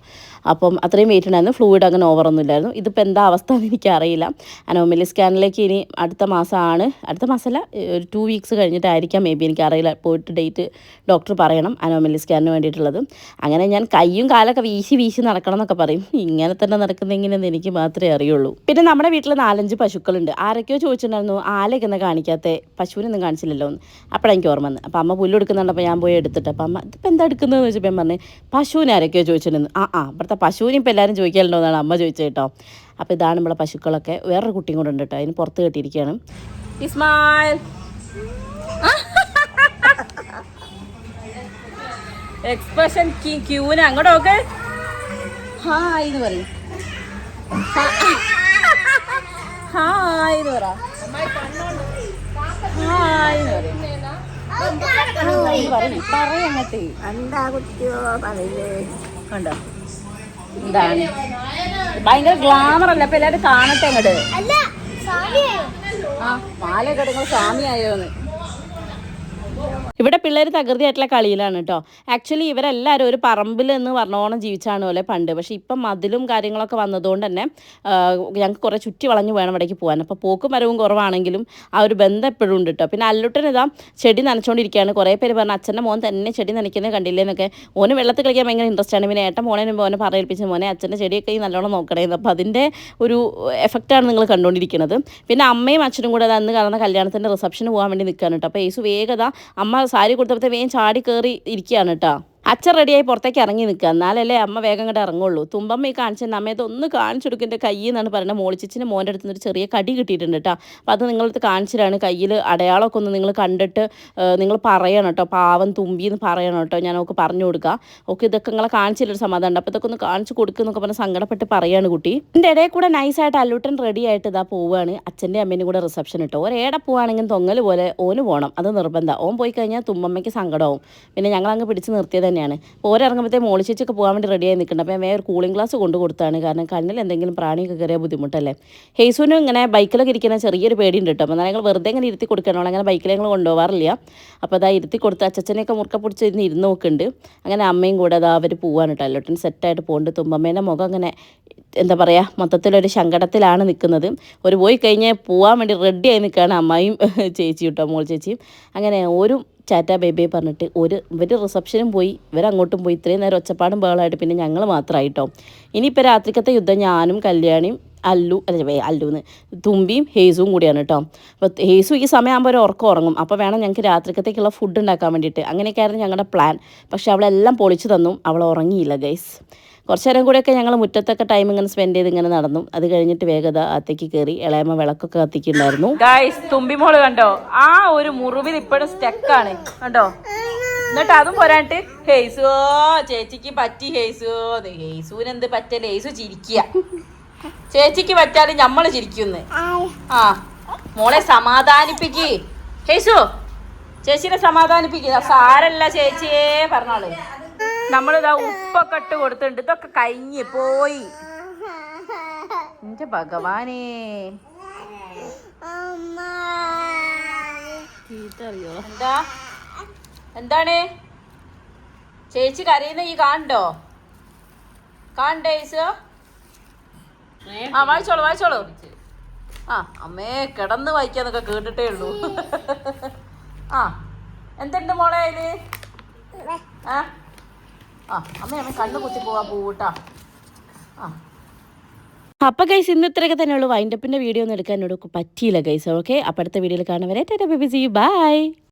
അപ്പം അത്രയും വെയിറ്റ് ഉണ്ടായിരുന്നു. ഫ്ലൂയിഡ് അങ്ങനെ ഓവറൊന്നും ഇല്ലായിരുന്നു. ഇതിപ്പോൾ എന്താ അവസ്ഥ എന്ന് എനിക്കറിയില്ല. അനോമലി സ്കാനിലേക്ക് ഇനി അടുത്ത മാസമാണ്, അടുത്ത മാസമല്ല ഒരു 2 വീക്സ് കഴിഞ്ഞിട്ടായിരിക്കാം മേ ബി, എനിക്കറിയില്ല. പോയിട്ട് ഡേറ്റ് ഡോക്ടർ പറയണം അനോമലി സ്കാനിന് വേണ്ടിയിട്ടുള്ളത്. അങ്ങനെ ഞാൻ കയ്യും കാലൊക്കെ വീശി നടക്കണം എന്നൊക്കെ പറയും. ഇങ്ങനെ തന്നെ നടക്കുന്നെങ്ങനെയെന്ന് എനിക്ക് മാത്രമേ അറിയുള്ളൂ. പിന്നെ നമ്മുടെ വീട്ടിൽ 4-5 പശുക്കളുണ്ട്. ആരൊക്കെയോ ചോദിച്ചിട്ടുണ്ടായിരുന്നു ആലയൊക്കെ ഒന്ന് കാണിക്കാത്ത, പശുവിനൊന്നും കാണിച്ചില്ലല്ലോ എന്ന്. അപ്പോഴാണ് എനിക്ക് ഓർമ്മ വന്ന്. അപ്പോൾ അമ്മ പുല്ല് എടുക്കുന്നുണ്ടപ്പോൾ ഞാൻ പോയി എടുത്തിട്ട്, അപ്പോൾ അമ്മ ഇതിപ്പോൾ എന്താ എടുക്കുന്നതെന്ന് ചോദിച്ചപ്പോൾ ഞാൻ പറഞ്ഞു പശുവിനെ ആരൊക്കെയോ ചോദിച്ചിട്ടുണ്ടെന്ന്. ഇവിടുത്തെ പശുവിനെ ഇപ്പോൾ എല്ലാവരും ചോദിക്കാറുണ്ടോ എന്നാണ് അമ്മ ചോദിച്ചത് കേട്ടോ. അപ്പോൾ ഇതാണ് നമ്മളെ പശുക്കളൊക്കെ. വേറൊരു കുട്ടിയും കൂടെ ഉണ്ട് കേട്ടോ, അതിന് പുറത്ത് കെട്ടിയിരിക്കുകയാണ്. ഇസ്മായിൽ എക്സ്പ്രഷൻ ക്യൂന് അങ്ങോട്ട് നോക്ക്. ഹായ് എന്ന് പറയും, ഹായ് എന്ന് പറ, ഹായ് എന്ന് പറയും. പറയങ്ങട്ട് എന്താ കുട്ടിയോ പറയില്ലേ. കണ്ടോ എന്താണ് ഭയങ്കര ഗ്ലാമർ അല്ല. അപ്പൊ എല്ലാവരും കാണട്ടെ അങ്ങോട്ട്. മാല കിടങ്ങൾ സ്വാമിയായോന്ന്. ഇവിടെ പിള്ളേർ തകൃതിയായിട്ടുള്ള കളിയിലാണ് കേട്ടോ. ആക്ച്വലി ഇവരെല്ലാവരും ഒരു പറമ്പിൽ എന്ന് പറഞ്ഞോണം ജീവിച്ചാണ് പോലെ പണ്ട്. പക്ഷേ ഇപ്പം മതിലും കാര്യങ്ങളൊക്കെ വന്നതുകൊണ്ട് തന്നെ ഞങ്ങൾക്ക് കുറേ ചുറ്റി വളഞ്ഞ് വേണം ഇവിടേക്ക് പോകാൻ. അപ്പോൾ പോക്കും വരവും കുറവാണെങ്കിലും ആ ഒരു ബന്ധം എപ്പോഴും ഉണ്ട് കേട്ടോ. പിന്നെ അല്ലുട്ടൻ ഇതാ ചെടി നനച്ചുകൊണ്ടിരിക്കുകയാണ്. കുറേ പേര് പറഞ്ഞു അച്ഛൻ്റെ മോൻ തന്നെ ചെടി നനയ്ക്കുന്നത് കണ്ടില്ലേന്നൊക്കെ. ഓന് വെള്ളത്തിൽ കളിക്കാൻ ഭയങ്കര ഇൻട്രസ്റ്റ് ആണ്. പിന്നെ ഏട്ടൻ മോനെ മോനെ പറയിപ്പിച്ച മോനെ അച്ഛൻ്റെ ചെടിയൊക്കെ ഈ നല്ലോണം നോക്കണേന്ന്. അപ്പോൾ അതിൻ്റെ ഒരു എഫക്റ്റാണ് നിങ്ങൾ കണ്ടുകൊണ്ടിരിക്കുന്നത്. പിന്നെ അമ്മയും അച്ഛനും കൂടെ അത് അന്ന് കാണുന്ന കല്യാണത്തിൻ്റെ റിസപ്ഷന് പോകാൻ വേണ്ടി നിൽക്കുകയാണ് കേട്ടോ. അപ്പോൾ യേശു വേഗത അമ്മ സാരി കൊടുത്തപ്പോഴത്തെ വേഗം ചാടി കയറി ഇരിക്കുകയാണ് കേട്ടോ. അച്ഛൻ റെഡിയായി പുറത്തേക്ക് ഇറങ്ങി നിൽക്കുക, എന്നാലല്ലേ അമ്മ വേഗം അങ്ങോട്ട് ഇറങ്ങുള്ളൂ. തുമ്പമ്മ ഈ കാണിച്ചെന്നെ അമ്മയത് ഒന്ന് കാണിച്ചു കൊടുക്കും കയ്യിൽ നിന്നാണ് പറയുന്നത്. മോളിച്ചിച്ചിന് മോൻ്റെ അടുത്ത് നിന്ന് ഒരു ചെറിയ കടി കിട്ടിയിട്ടുണ്ട് കേട്ടോ. അപ്പോൾ അത് നിങ്ങളടുത്ത് കാണിച്ചിട്ടാണ്. കയ്യിൽ അടയാളമൊക്കെ ഒന്ന് നിങ്ങൾ കണ്ടിട്ട് നിങ്ങൾ പറയണം കേട്ടോ, പാവം തുമ്പി എന്ന് പറയണം കേട്ടോ. ഞാൻ അവൾക്ക് പറഞ്ഞു കൊടുക്കുക. ഓക്കെ ഇതൊക്കെ നിങ്ങളെ കാണിച്ചില്ലൊരു സമാധാനം ഉണ്ട്. അപ്പോൾ ഇതൊക്കെ ഒന്ന് കാണിച്ചു കൊടുക്കുന്നൊക്കെ പറഞ്ഞാൽ സങ്കടപ്പെട്ട് പറയാണ് കുട്ടി. എൻ്റെ ഇടയിൽ കൂടെ നൈസായിട്ട് അല്ലൂട്ടൻ റെഡി ആയിട്ട് ഇതാ പോവുകയാണ്. അച്ഛൻ്റെ അമ്മേൻ്റെ കൂടെ റിസപ്ഷൻ ഇട്ടോ. ഒരേടെ പോവുകയാണെങ്കിൽ തൊങ്ങൽ പോലെ ഓന് പോകണം, അത് നിർബന്ധം. ഓൻ പോയി കഴിഞ്ഞാൽ തുമ്പമ്മയ്ക്ക് സങ്കടമാവും. പിന്നെ ഞങ്ങളങ്ങ് പിടിച്ച് നിർത്തിയത് തന്നെയാണ്. അപ്പോൾ ഓരിറങ്ങുമ്പോഴത്തേ മോളിച്ചേച്ചൊക്കെ പോകാൻ വേണ്ടി റെഡി ആയി നിൽക്കുന്നുണ്ട്. അപ്പോൾ ഞാൻ വേറെ ഒരു കൂളിംഗ് ഗ്ലാസ് കൊണ്ട് കൊടുത്താണ്, കാരണം കണ്ണിൽ എന്തെങ്കിലും പ്രാണിയൊക്കെ കയറിയ ബുദ്ധിമുട്ടല്ലേ. ഹേസുവിനും ഇങ്ങനെ ബൈക്കിലൊക്കെ ഇരിക്കുന്ന ചെറിയൊരു പേടിയുണ്ട് കേട്ടോ. അപ്പോൾ ഞങ്ങൾ വെറുതെ ഇങ്ങനെ ഇരുത്തി കൊടുക്കണം, അങ്ങനെ ബൈക്കിൽ ഞങ്ങൾ കൊണ്ടുപോകാറില്ല. അപ്പോൾ അതാ ഇരുത്തി കൊടുത്ത് അച്ഛനെയൊക്കെ മുറുക്ക പിടിച്ച് ഇരുന്ന് നോക്കുന്നുണ്ട്. അങ്ങനെ അമ്മയും കൂടെ അതാ അവർ പോവാണ് കേട്ടോ. എല്ലാവരും സെറ്റായിട്ട് പോകുന്നുണ്ട്. തുമ്പമ്മേൻ്റെ മുഖം അങ്ങനെ എന്താ പറയുക, മൊത്തത്തിലൊരു സങ്കടത്തിലാണ് നിൽക്കുന്നത്. ഒരു പോയി കഴിഞ്ഞാൽ പോകാൻ വേണ്ടി റെഡിയായി നിൽക്കുകയാണ് അമ്മയും ചേച്ചി കേട്ടോ, മോൾ ചേച്ചിയും. അങ്ങനെ ഒരു ചാറ്റാ ബേബിയെ പറഞ്ഞിട്ട് ഇവർ റിസപ്ഷനും പോയി, ഇവരങ്ങോട്ടും പോയി. ഇത്രയും നേരം ഒച്ചപ്പാടും ബഹളമായിട്ട് പിന്നെ ഞങ്ങൾ മാത്രമായിട്ടോ. ഇനിയിപ്പോൾ രാത്രിക്കത്തെ യുദ്ധം ഞാനും കല്യാണിയും അല്ലുന്ന് തുമ്പിയും ഹേസും കൂടിയാണ് കേട്ടോ. അപ്പോൾ ഹേസു ഈ സമയമാകുമ്പോൾ ഒരു ഉറക്കം ഉറങ്ങും. അപ്പോൾ വേണം ഞങ്ങൾക്ക് രാത്രിക്കത്തേക്കുള്ള ഫുഡ് ഉണ്ടാക്കാൻ വേണ്ടിയിട്ട്. അങ്ങനെയൊക്കെയായിരുന്നു ഞങ്ങളുടെ പ്ലാൻ. പക്ഷേ അവളെല്ലാം പൊളിച്ചു തന്നു, അവൾ ഉറങ്ങിയില്ല ഗൈസ്. കുറച്ച് നേരം കൂടെയൊക്കെ ഞങ്ങൾ മുറ്റത്തൊക്കെ ടൈം ഇങ്ങനെ സ്പെൻഡ് ചെയ്ത് ഇങ്ങനെ നടന്നു. അത് കഴിഞ്ഞിട്ട് വേഗത അകത്തേക്ക് കയറി. ഇളയമ്മ വിളക്കൊക്കെ കത്തിക്കുന്നുണ്ടായിരുന്നു. ഗൈസ് തുമ്പിമോള് കണ്ടോ, ആ ഒരു മുറിവിൽ ഇപ്പോഴും സ്റ്റക്കാണ് കണ്ടോ. എന്നിട്ട് അതും പോരാട്ട് ഹേസു ചേച്ചിക്ക് പറ്റി, ഹേസുവിന് എന്ത് പറ്റല്ലേ, ഹേസു ചിരിക്കുക. ചേച്ചിക്ക് പറ്റാലും ഞമ്മള് ചിരിക്കുന്നു. മോളെ സമാധാനിപ്പിക്ക് ഹേസു, ചേച്ചിനെ സമാധാനിപ്പിക്കുക. സാരല്ല ചേച്ചിയെ പറഞ്ഞോള്. നമ്മളിതാ ഉപ്പൊക്കെ ഇട്ട് കൊടുത്തിട്ടുണ്ട്. ഇതൊക്കെ കഴിഞ്ഞ് പോയി. എന്റെ ഭഗവാനേ, എന്താണ് ചേച്ചി കരയുന്ന ഈ കാണണ്ടോ? കാണണ്ടേ ഈസോ? വായിച്ചോളൂ. അമ്മേ കിടന്ന് വായിക്കാന്നൊക്കെ കേട്ടിട്ടേ ഉള്ളൂ. എന്തുണ്ട് മോളെ അതില്? അമ്മ കണ്ണ് കുത്തി പോവാട്ടാ. അപ്പോൾ ഗൈസ് ഇന്ന് ഇത്രയൊക്കെ തന്നെയുള്ളൂ. വൈൻഡപ്പിൻ്റെ വീഡിയോ ഒന്നും എടുക്കാൻ എന്നോട് പറ്റിയില്ല ഗൈസ്. ഓക്കെ, അപ്പോൾ അടുത്ത വീഡിയോയിൽ കാണുന്നവരെ ടാറ്റാ ബൈ ബൈ.